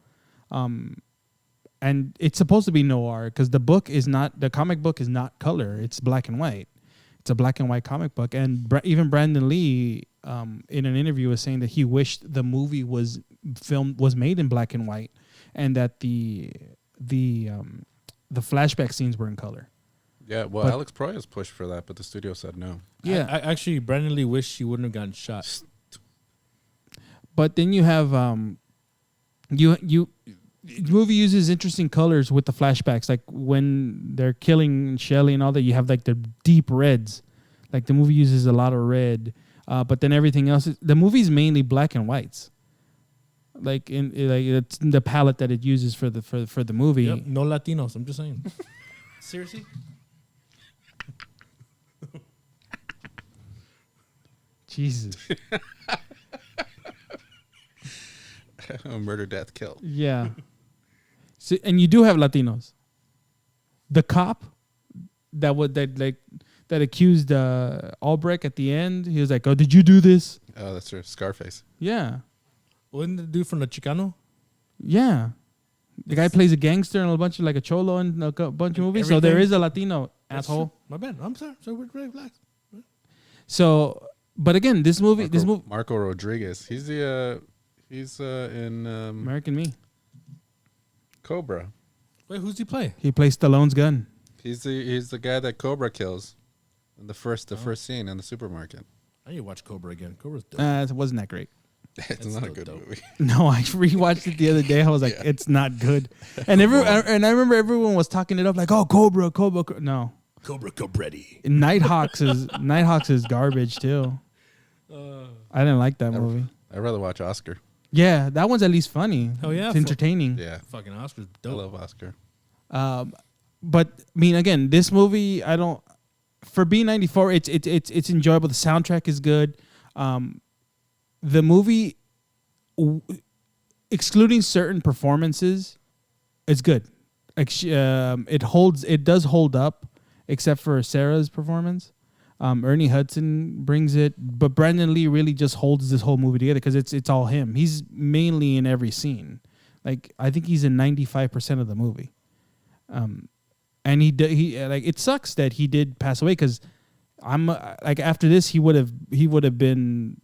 And it's supposed to be noir because the comic book is not color; it's black and white. It's a black and white comic book, and even Brandon Lee, in an interview, was saying that he wished the movie was made in black and white, and that the flashback scenes were in color. Yeah, well, But- Alex Proyas pushed for that, but the studio said no. Yeah, I actually, Brandon Lee wished he wouldn't have gotten shot. but then you have the movie uses interesting colors with the flashbacks, like when they're killing Shelley and all that. You have like the deep reds, like the movie uses a lot of red. But then everything else, the movie's mainly black and whites. Like it's the palette that it uses for the movie. Yep, no Latinos. I'm just saying. Seriously. Jesus. Murder, death, kill. Yeah. So, and you do have Latinos. The cop that accused Albrecht at the end, he was like, "Oh, did you do this?" Oh, that's her Scarface. Yeah. Wasn't the dude from the Chicano? Yeah. The guy plays a gangster in a bunch of like a cholo in a bunch of movies. So there Everything- is a Latino asshole. True. My bad. I'm sorry. So we're very black. So, but again, this movie, Marco Rodriguez. He's in American Me. Cobra. Wait, who's he play? He plays Stallone's gun. He's the guy that Cobra kills in the first scene in the supermarket. I need to watch Cobra again. Cobra's dope. It wasn't that great. It's not a good movie. No, I rewatched it the other day. I was like, it's not good. And I remember everyone was talking it up like, oh, Cobra. No, Cobra Cobretti. Nighthawks is garbage too. I didn't like that movie. I'd rather watch Oscar. Yeah, that one's at least funny. Oh, yeah? It's entertaining. Yeah, Fucking Oscar's I dope. love Oscar. But I mean, again, this movie, for B94, it's enjoyable. The soundtrack is good. The movie, excluding certain performances, it's good. It does hold up, except for Sarah's performance. Ernie Hudson brings it, but Brandon Lee really just holds this whole movie together because it's all him. He's mainly in every scene. Like I think he's in 95% of the movie. And he it sucks that he did pass away because after this he would have been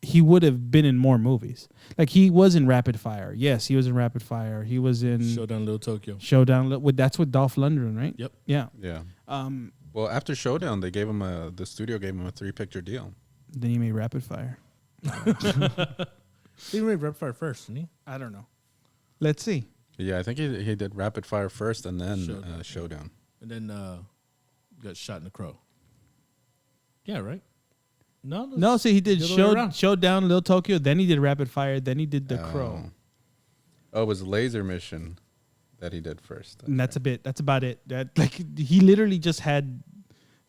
in more movies. Like he was in Rapid Fire. Yes, he was in Rapid Fire. He was in Showdown Little Tokyo. That's with Dolph Lundgren, right? Yep. Yeah. Yeah. Well, after Showdown, they gave him the studio gave him a 3-picture deal. Then he made Rapid Fire. He made Rapid Fire first, didn't he? I don't know. Let's see. Yeah, I think he did Rapid Fire first and then Showdown. And then got shot in the Crow. Yeah, right? No, see, he did the other way around. Showdown, Little Tokyo. Then he did Rapid Fire. Then he did The Crow. Oh, it was Laser Mission that he did first. And that's about it. He literally just had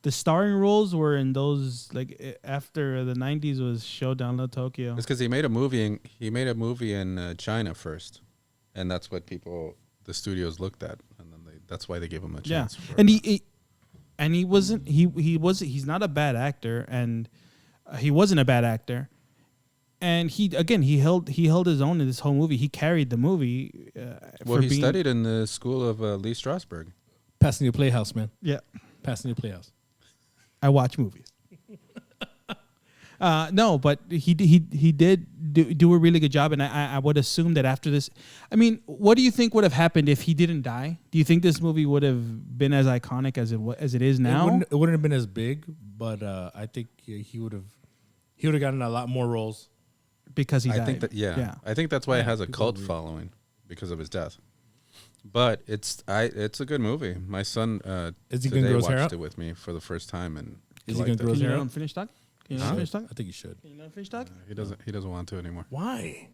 the starring roles were in those after the 90s was Showdown, Little Tokyo. It's because he made a movie in China first, and that's what the studios looked at, and then that's why they gave him a chance. Yeah, and he wasn't he's not a bad actor, and he wasn't a bad actor. And he held his own in this whole movie. He carried the movie. He studied in the school of Lee Strasberg. Pasadena Playhouse, man. Yeah, Pasadena Playhouse. I watch movies. No, but he did do a really good job, and I would assume that after this, I mean, what do you think would have happened if he didn't die? Do you think this movie would have been as iconic as it is now? It wouldn't have been as big, but I think he would have He would have gotten a lot more roles. because he died. I think that I think that's why it has a cult following because of his death. But it's a good movie. My son Is he gonna today grow his hair watched out? it with me for the first time, and Is he liked gonna it. grow his Can you hair let out? him finish talk? Can you let him finish talk? I think he should. Can you let him finish talk? He doesn't want to anymore. Why?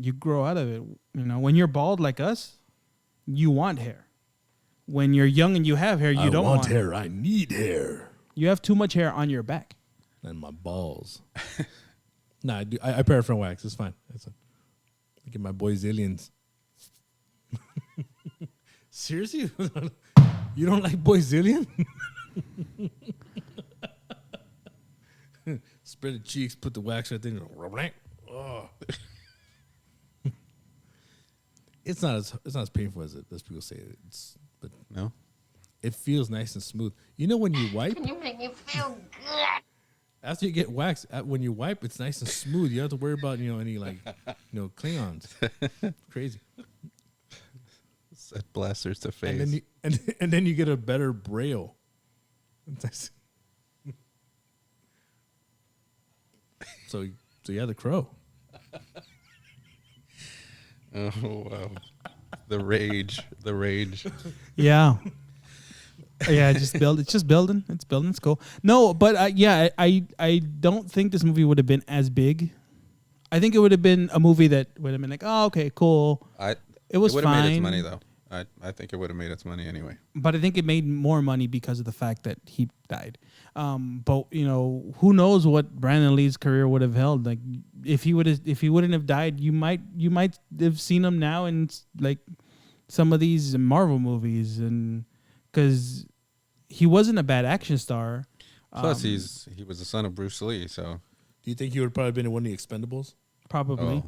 You grow out of it. You know, when you're bald like us, you want hair. When you're young and you have hair, you don't want hair. I need hair. You have too much hair on your back. And my balls. Nah, I do. I paraffin wax. It's fine. It's fine. I get my boys aliens. Seriously? You don't like Boyzillion? Spread the cheeks, put the wax right there. Oh. It's not as painful as people say. But No, it feels nice and smooth. You know when you wipe, You make me feel good. after you get waxed, when you wipe, it's nice and smooth. You don't have to worry about any Klingons. Crazy. set blasters to face. And then and then you get a better braille. That's- so yeah, the crow. Oh wow, the rage. Yeah. Yeah, it's just building. It's building. It's cool. No, but I don't think this movie would have been as big. I think it would have been a movie that would have been like, oh, okay, cool. It was would have made its fine. money though. I think it would have made its money anyway. But I think it made more money because of the fact that he died. But who knows what Brandon Lee's career would have held? Like if he wouldn't have died, you might have seen him now in like some of these Marvel movies, and because he wasn't a bad action star. Plus, he was the son of Bruce Lee, so Do you think he would have probably been in one of the Expendables? Probably.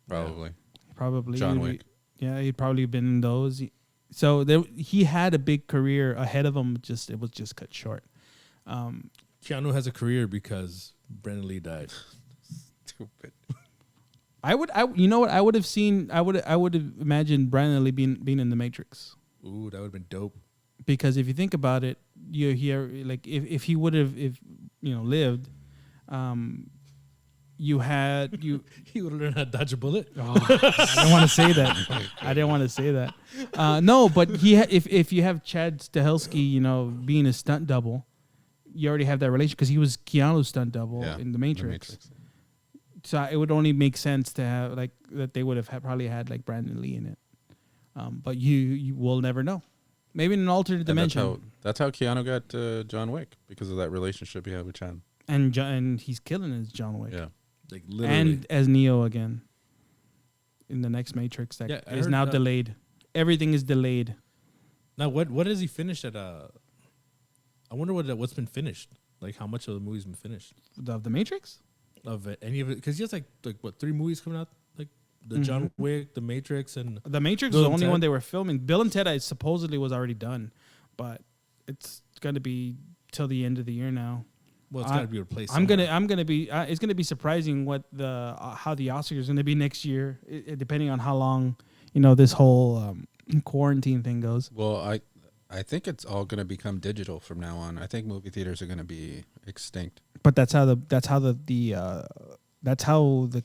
probably John Wick. Yeah, he'd probably been in those. So he had a big career ahead of him. It was just cut short. Keanu has a career because Brandon Lee died. Stupid. I would have imagined Brandon Lee being in the Matrix. Ooh, that would have been dope. Because if you think about it, you hear like if he would have lived, He would have learned how to dodge a bullet. Oh, I didn't want to say that. I didn't want to say that. No, but if you have Chad Stahelski, being a stunt double, you already have that relation because he was Keanu's stunt double in The Matrix. So it would only make sense to have like that they would have probably had like Brandon Lee in it. But you will never know. Maybe in an alternate dimension. That's how Keanu got John Wick because of that relationship he had with Chan. And he's killing as John Wick. Yeah. Like literally. And as Neo again. In the next Matrix that is now delayed. Everything is delayed. Now what has he finished at I wonder what's been finished. Like how much of the movie's been finished. Of the Matrix? Of any of it, because he has like 3 movies coming out, like the John Wick, the Matrix, and The Matrix was the only one they were filming. Bill and Ted supposedly was already done, but it's gonna be till the end of the year now. Well, it's gotta be replaced. I'm gonna be. It's gonna be surprising what how the Oscars is gonna be next year, depending on how long this whole quarantine thing goes. Well, I think it's all going to become digital from now on. I think movie theaters are going to be extinct. But that's how the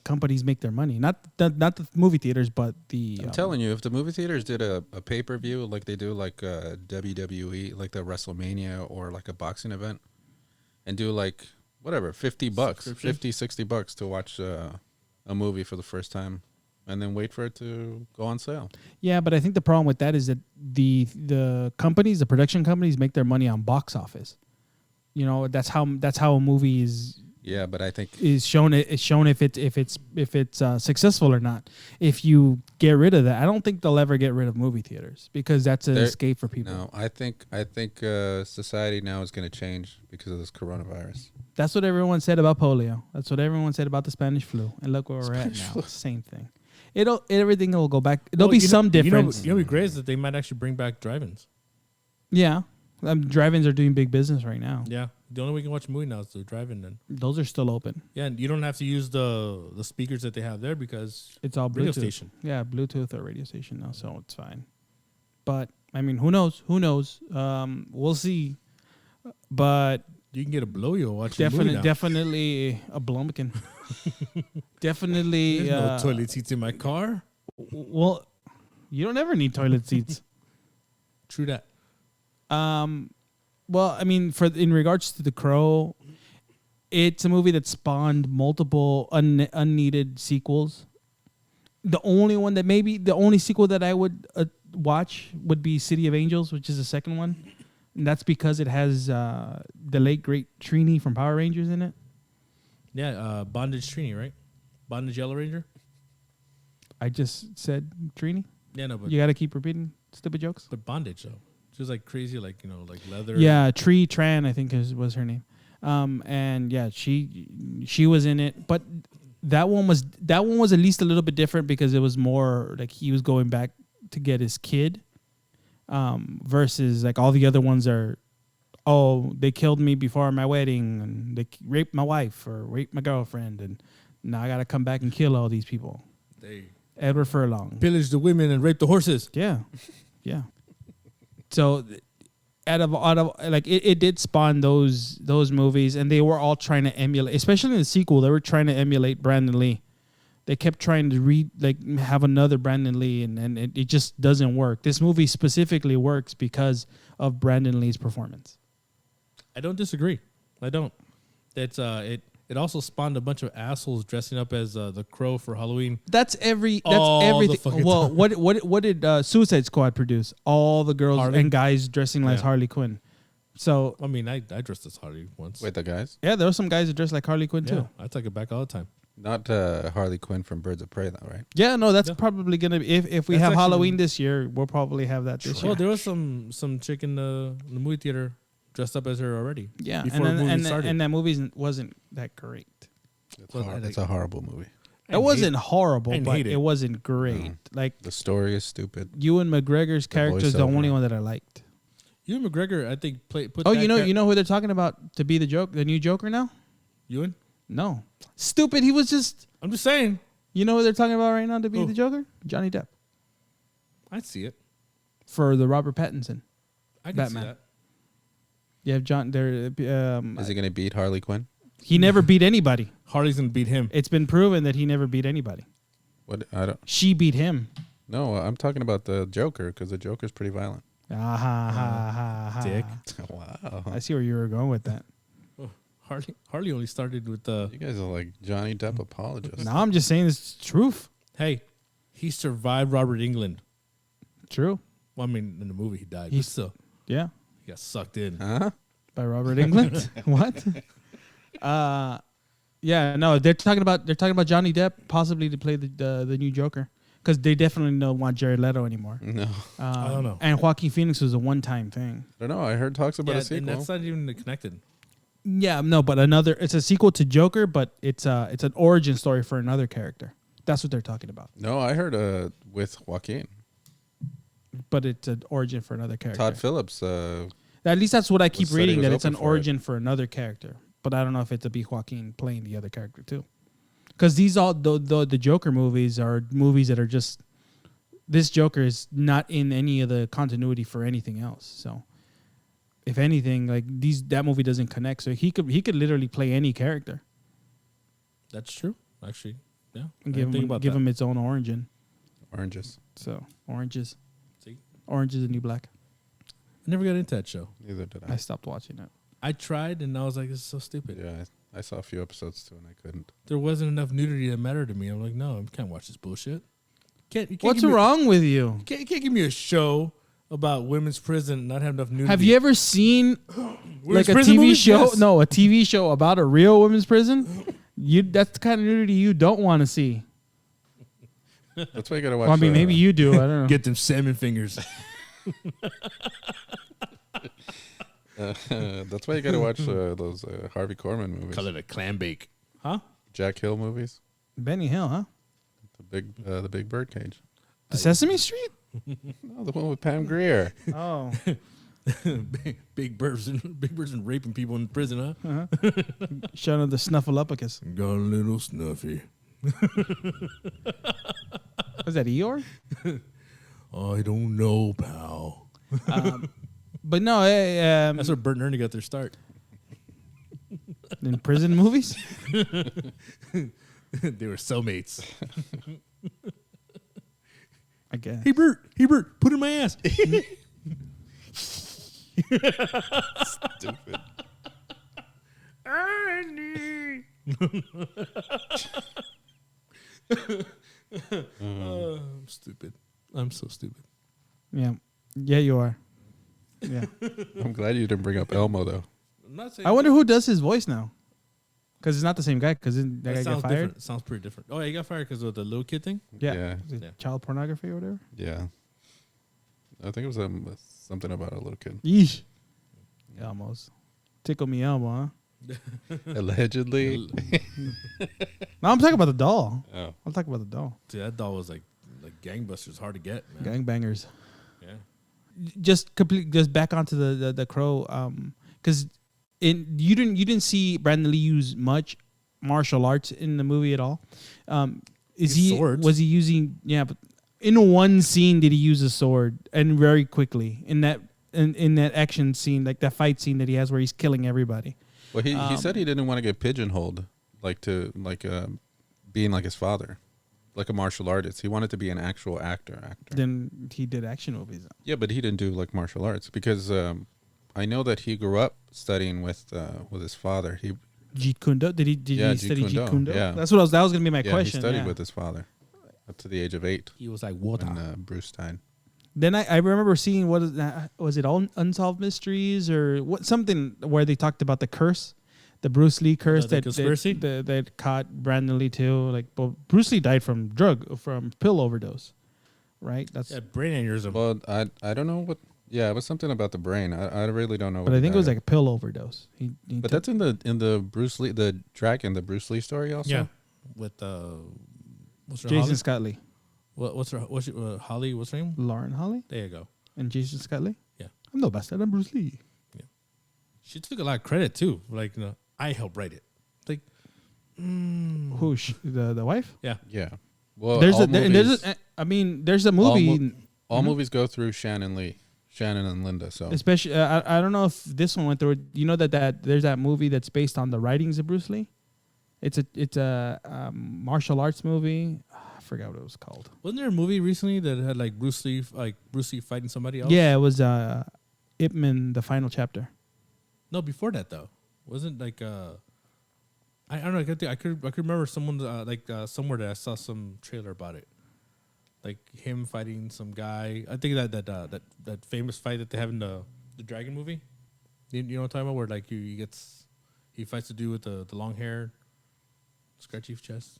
companies make their money. Not the movie theaters, but the. I'm telling you, if the movie theaters did a pay-per-view like they do like WWE, like the WrestleMania or like a boxing event, and do like whatever, $50, $60 to watch a movie for the first time, and then wait for it to go on sale. Yeah, but I think the problem with that is that the production companies make their money on box office. That's how a movie is. Yeah, but I think is shown. It's shown if it's successful or not. If you get rid of that, I don't think they'll ever get rid of movie theaters because that's an escape for people. No, I think society now is going to change because of this coronavirus. That's what everyone said about polio. That's what everyone said about the Spanish flu. And look where we're at now. Same thing. Everything will go back. There'll be some difference. What'd be great is that they might actually bring back drive-ins. Yeah, drive-ins are doing big business right now. Yeah, the only way you can watch a movie now is the drive-in. Then those are still open. Yeah, and you don't have to use the speakers that they have there because it's all radio Bluetooth. station. Yeah, Bluetooth or radio station now, so it's fine. But I mean, who knows? Who knows? We'll see. But You can get a blow-yo watching a movie now. Definitely a Blumkin. Definitely. There's no toilet seats in my car. Well, you don't ever need toilet seats. True that. Well, I mean, in regards to The Crow, it's a movie that spawned multiple unneeded sequels. The only sequel that I would watch would be City of Angels, which is the second one. And that's because it has the late great Trini from Power Rangers in it. Yeah, Bondage Trini, right? Bondage Yellow Ranger. I just said Trini. Yeah, no, but You got to keep repeating stupid jokes. but Bondage though. She was like crazy, like like leather. Yeah, Tree Tran, I think was her name. And yeah, she was in it, but that one was at least a little bit different because it was more like he was going back to get his kid. Versus like all the other ones are, oh, they killed me before my wedding and they raped my wife or raped my girlfriend and now I gotta come back and kill all these people. They Edward Furlong. pillaged the women and raped the horses. Yeah, yeah. So, out of like it did spawn those movies, and they were all trying to emulate, especially in the sequel. They were trying to emulate Brandon Lee. They kept trying to have another Brandon Lee, and it just doesn't work. This movie specifically works because of Brandon Lee's performance. I don't disagree. I don't. That's It also spawned a bunch of assholes dressing up as the Crow for Halloween. That's everything. The fucking Well, time. what did Suicide Squad produce? All the girls Harley? and guys dressing like Yeah. Harley Quinn. So I mean, I dressed as Harley once. Wait, the guys? yeah, there were some guys that dressed like Harley Quinn yeah, too. I take it back all the time. Not Harley Quinn from Birds of Prey, though, right? Yeah, no, that's Yeah. probably gonna be if we That's have actually- Halloween this year, we'll probably have that this year. Well, there was some chick in the movie theater dressed up as her already. Yeah, before the movie started. and that movie wasn't that great. It's a horrible movie. It wasn't horrible, I but hate it. it wasn't great. No. Like The story is stupid. Ewan McGregor's character is the voiceover. only one that I liked. Ewan McGregor, I think, put. Oh, that you know who they're talking about to be the new Joker now? Ewan. No, stupid. He was just. I'm just saying. You know who they're talking about right now to be Who? the Joker? Johnny Depp I'd see it. for the Robert Pattinson. I can Batman. see that. You have John there. Is he going to beat Harley Quinn? He never beat anybody. Harley's gonna beat him. It's been proven that he never beat anybody. What? I don't. She beat him. No, I'm talking about the Joker because the Joker's pretty violent. Ah, ha, ha, ha, ha. Dick. Wow. I see where you were going with that. Harley only started with the. You guys are like Johnny Depp apologists. No, I'm just saying it's truth. Hey, he survived Robert England. True. Well, I mean, in the movie he died. He's- But still, Yeah. he got sucked in. Huh? By Robert England. What? Yeah, no, they're talking about Johnny Depp possibly to play the new Joker because they definitely don't want Jared Leto anymore. No. I don't know. And Joaquin Phoenix was a one-time thing. I don't know. I heard talks about Yeah, a and sequel. that's not even connected. Yeah, no, but it's a sequel to Joker, but it's an origin story for another character. That's what they're talking about. No, I heard with Joaquin. But it's an origin for another character. Todd Phillips. At least that's what I keep said he reading, was that it's an open for it. origin for another character. But I don't know if it's to be Joaquin playing the other character too. Because these all the Joker movies are movies that are just, this Joker is not in any of the continuity for anything else. So if anything, like that movie doesn't connect. So he could literally play any character That's true. Actually, yeah. and I didn't think about give that. him its own origin. Oranges. So oranges. See? Orange is the new black. I never got into that show. Neither did I I. stopped watching it. I tried and I was like, this is so stupid. Yeah, I saw a few episodes too, and I couldn't. There wasn't enough nudity that mattered to me. I'm like, no, I can't watch this bullshit. You can't What's give me- wrong with you? You can't give me a show about women's prison and not have enough nudity. Have you ever seen like a prison TV movies? show? Yes. No, a TV show about a real women's prison. That's the kind of nudity you don't want to see. That's why you gotta watch. Well, I mean, maybe you do. I don't know. Get them salmon fingers. That's why you gotta watch those Harvey Korman movies. Call it a clam bake. Huh? Jack Hill movies. Benny Hill, huh? The Big Birdcage. The Sesame Street. No, the one with Pam Grier. Oh, Big birds and raping people in prison, huh? Shaun of the Snuffleupagus. Got a little snuffy. Was that Eeyore? I don't know, pal. But no, That's where Bert and Ernie got their start. In prison movies? They were cellmates. I guess. Hey Bert, put in my ass. Stupid. I'm stupid. I'm so stupid. Yeah. Yeah, you are. Yeah. I'm glad you didn't bring up Elmo though. I'm not saying I wonder who does his voice now. Because it's not the same guy. Because that that guy sounds got fired. different. Sounds pretty different. Oh, yeah, he got fired because of the little kid thing. Yeah. Yeah. Is it Yeah. child pornography or whatever? Yeah. I think it was something about a little kid. Yeesh. Almost. Tickle me Elmo, huh? Allegedly. No, I'm talking about the doll. Oh. I'm talking about the doll. Dude, that doll was like gangbusters, hard to get, man. Gangbangers. Yeah. Just back onto the crow. Because you didn't see Brandon Lee use much martial arts in the movie at all. Swords. Was he using? Yeah, but in one scene did he use a sword, and very quickly in that action scene, like that fight scene that he has where he's killing everybody. Well, he said he didn't want to get pigeonholed, being like his father, like a martial artist. He wanted to be an actual actor. Then he did action movies. Yeah, but he didn't do like martial arts because I know that he grew up studying with his father. Jeet Kune Do. Did he Yeah, study Jeet Kune Jeet Do, Kune Do? yeah. That was gonna be my Yeah, question. he studied yeah. with his father up to the age of 8 He was like, what? when Bruce died. Then I remember seeing was it all Unsolved Mysteries or what something where they talked about the curse, the Bruce Lee curse The that conspiracy? that caught Brandon Lee too. Like, well, Bruce Lee died from pill overdose, right? That's Yeah, brain aneurysm. Well, I don't know what. Yeah, it was something about the brain. I really don't know. but what I think it was died like a pill overdose. He But took- that's in the Bruce Lee, the dragon, the Bruce Lee story also. Yeah. With what's her Jason Holly? Scott Lee, What's her Holly? What's her name? Lauren Holly, There you go. and Jason Scott Lee. Yeah. I'm no bastard. I'm Bruce Lee. She took a lot of credit too. Like, I helped write it. Like, Who? The wife? yeah. Yeah. Well, There's all a movies, there's a movie. all movies go through Shannon and Linda. So Especially, I don't know if this one went through. You know that there's that movie that's based on the writings of Bruce Lee. It's a martial arts movie. I forgot what it was called. Wasn't there a movie recently that had like Bruce Lee fighting somebody else? Yeah, it was Ip Man, the final chapter. No, before that though. Wasn't like I don't know. I could remember someone somewhere that I saw some trailer about it, like him fighting some guy. I think that famous fight that they have in the Dragon movie. You know what I'm talking about? Where like he fights the dude with the long hair, scratchy chest.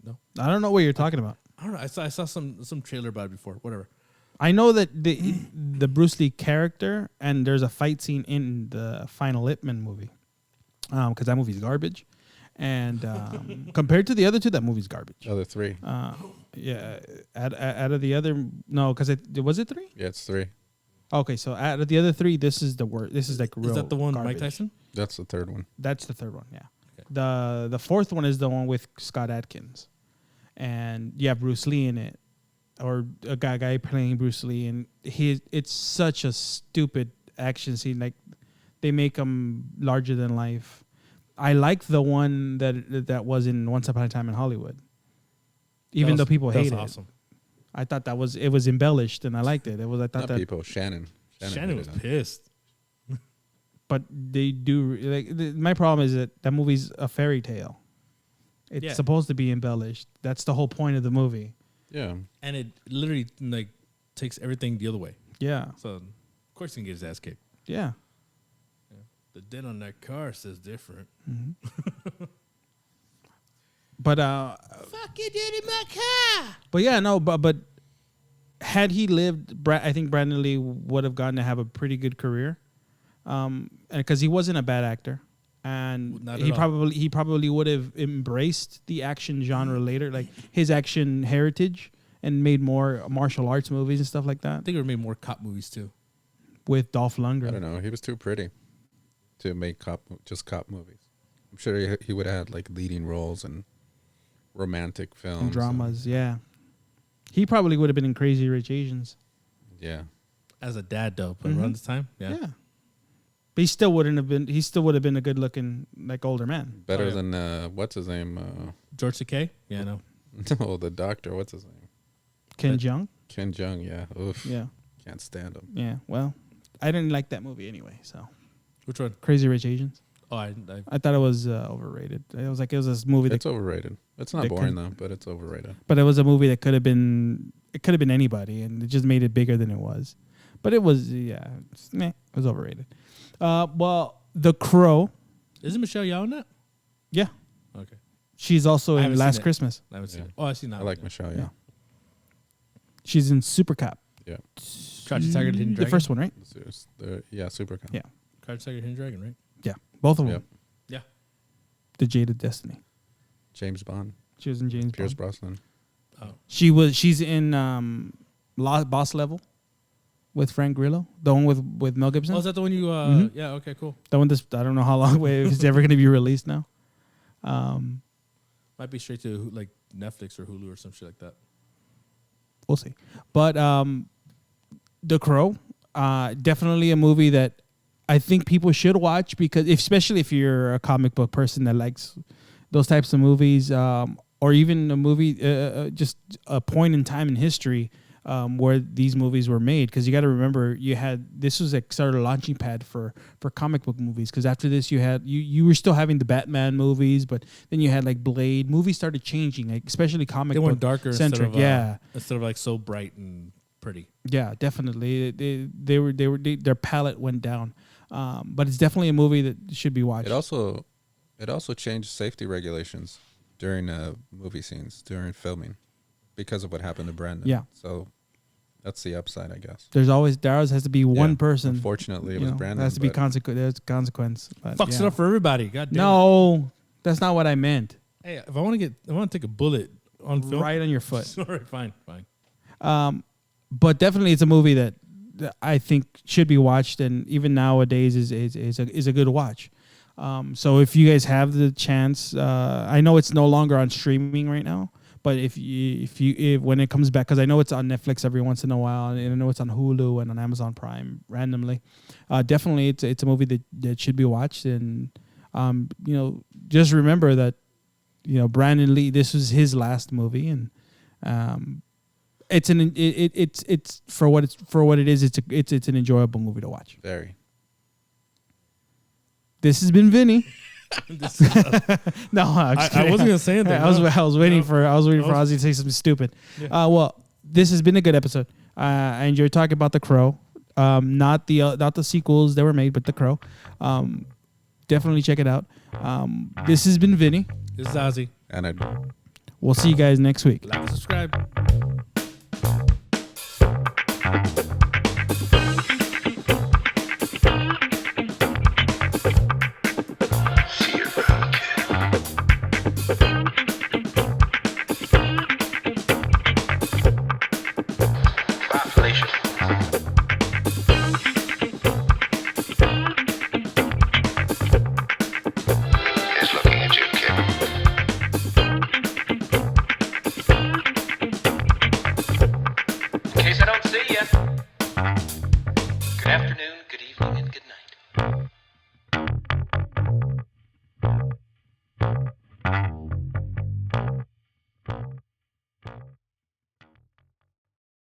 No, I don't know what you're talking about. I don't know. I saw some trailer about it before. Whatever. I know that the Bruce Lee character, and there's a fight scene in the final Ip Man movie, because that movie's garbage, and compared to the other two, that movie's garbage. other 3. Yeah, out of the other, no, because was it 3? Yeah, it's 3. Okay, so out of the other 3, this is the worst. This is like real. Is that the one with Mike garbage. Tyson? That's the 3rd one. That's the 3rd one. Yeah. Okay. The 4th one is the one with Scott Adkins, and you have Bruce Lee in it, or a guy playing Bruce Lee, and it's such a stupid action scene. Like, they make him larger than life. I like the one that was in Once Upon a Time in Hollywood, even though people hate it. Awesome. I thought it was embellished, and I liked it. I thought Not that, people. Shannon Shannon was pissed. but they do my problem is that movie's a fairy tale. It's Yeah. supposed to be embellished. That's the whole point of the movie. Yeah. And it literally like takes everything the other way. Yeah, So of course he can get his ass kicked. yeah. The dent on that car says different. But Fuck you did in my car. but yeah, no, but had he lived, I think Brandon Lee would have gotten to have a pretty good career, because he wasn't a bad actor, and Not at he all. probably would have embraced the action genre later, like his action heritage, and made more martial arts movies and stuff like I that think it made more cop movies too. with Dolph I Lundgren. don't know. He was too pretty to make cop movies. I'm sure he would have had like leading roles in romantic films And dramas, yeah. He probably would have been in Crazy Rich Asians. Yeah. As a dad though, but around this time, yeah. Yeah. He still wouldn't have been. He still would have been a good looking like older man. Better Oh, yeah. than what's his name? George Takei? Yeah, no. No, the doctor. What's his name? Ken Jeong. Ken Jeong. Yeah. Oof. Yeah. Can't stand him. Yeah. Well, I didn't like that movie anyway. So Which one? Crazy Rich Asians. Oh, I I thought it was overrated. It was this movie that It's overrated. It's not they boring could- though, but it's overrated. but it was a movie that could have been. It could have been anybody, and it just made it bigger than it was. But it was it was overrated. Well, The Crow. Isn't Michelle Yeoh in that? Yeah, Okay. she's also I in haven't seen Last it. Christmas. I haven't seen Yeah. it. Oh, I seen that. I like one, Michelle. Yeah. Yeah. She's in Super Cop. Yeah. Crouching Tiger, Hidden The Dragon. first one, right? Yeah. Super. Cop. Yeah. Crouching Tiger, Hidden Dragon, right? Yeah, both of them. Yep. Yeah. The Jade of Destiny. James Bond. She was in James Pierce Bond. Brosnan. She's in Boss Level with Frank Grillo, the one with Mel Gibson. Oh, is that the one you? Mhm. Yeah. Okay. Cool. That one. I don't know how long it's ever going to be released now. Might be straight to like Netflix or Hulu or some shit like that. We'll see. But The Crow, definitely a movie that I think people should watch because, especially if you're a comic book person that likes those types of movies, or even a movie, just a point in time in history where these movies were made. Because you got to remember, this was like sort of launching pad for comic book movies. Because after this, you were still having the Batman movies, but then you had like Blade. Movies started changing, like especially comic They book went darker centric. instead of like so bright and pretty. Yeah, definitely. Their palette went down, but it's definitely a movie that should be watched. It also changed safety regulations during movie scenes during filming because of what happened to Brandon. Yeah. So that's the upside, I guess. there always has to be one Yeah. person. Unfortunately, it you was know, Brandon. There has to be but there's consequence. But Fucks it yeah. up for everybody. God damn. No, that's not what I meant. Hey, if I want to take a bullet on film. Right on your foot. All right. Fine. But definitely, it's a movie that I think should be watched, and even nowadays is a good watch. So if you guys have the chance, I know it's no longer on streaming right now, but if when it comes back, because I know it's on Netflix every once in a while, and I know it's on Hulu and on Amazon Prime randomly, definitely it's a movie that should be watched, and just remember that Brandon Lee, this was his last movie, and it's for what it is. It's an enjoyable movie to watch. very. This has been Vinny. No, I wasn't gonna say anything. I was waiting for Ozzy to say something stupid. Yeah. Well, this has been a good episode. I enjoyed talking about The Crow. Not the sequels that were made, but The Crow. Definitely check it out. This has been Vinny. This is Ozzy. And We'll see you guys next week. Like and subscribe. See you around, kid. Bye, Felicia.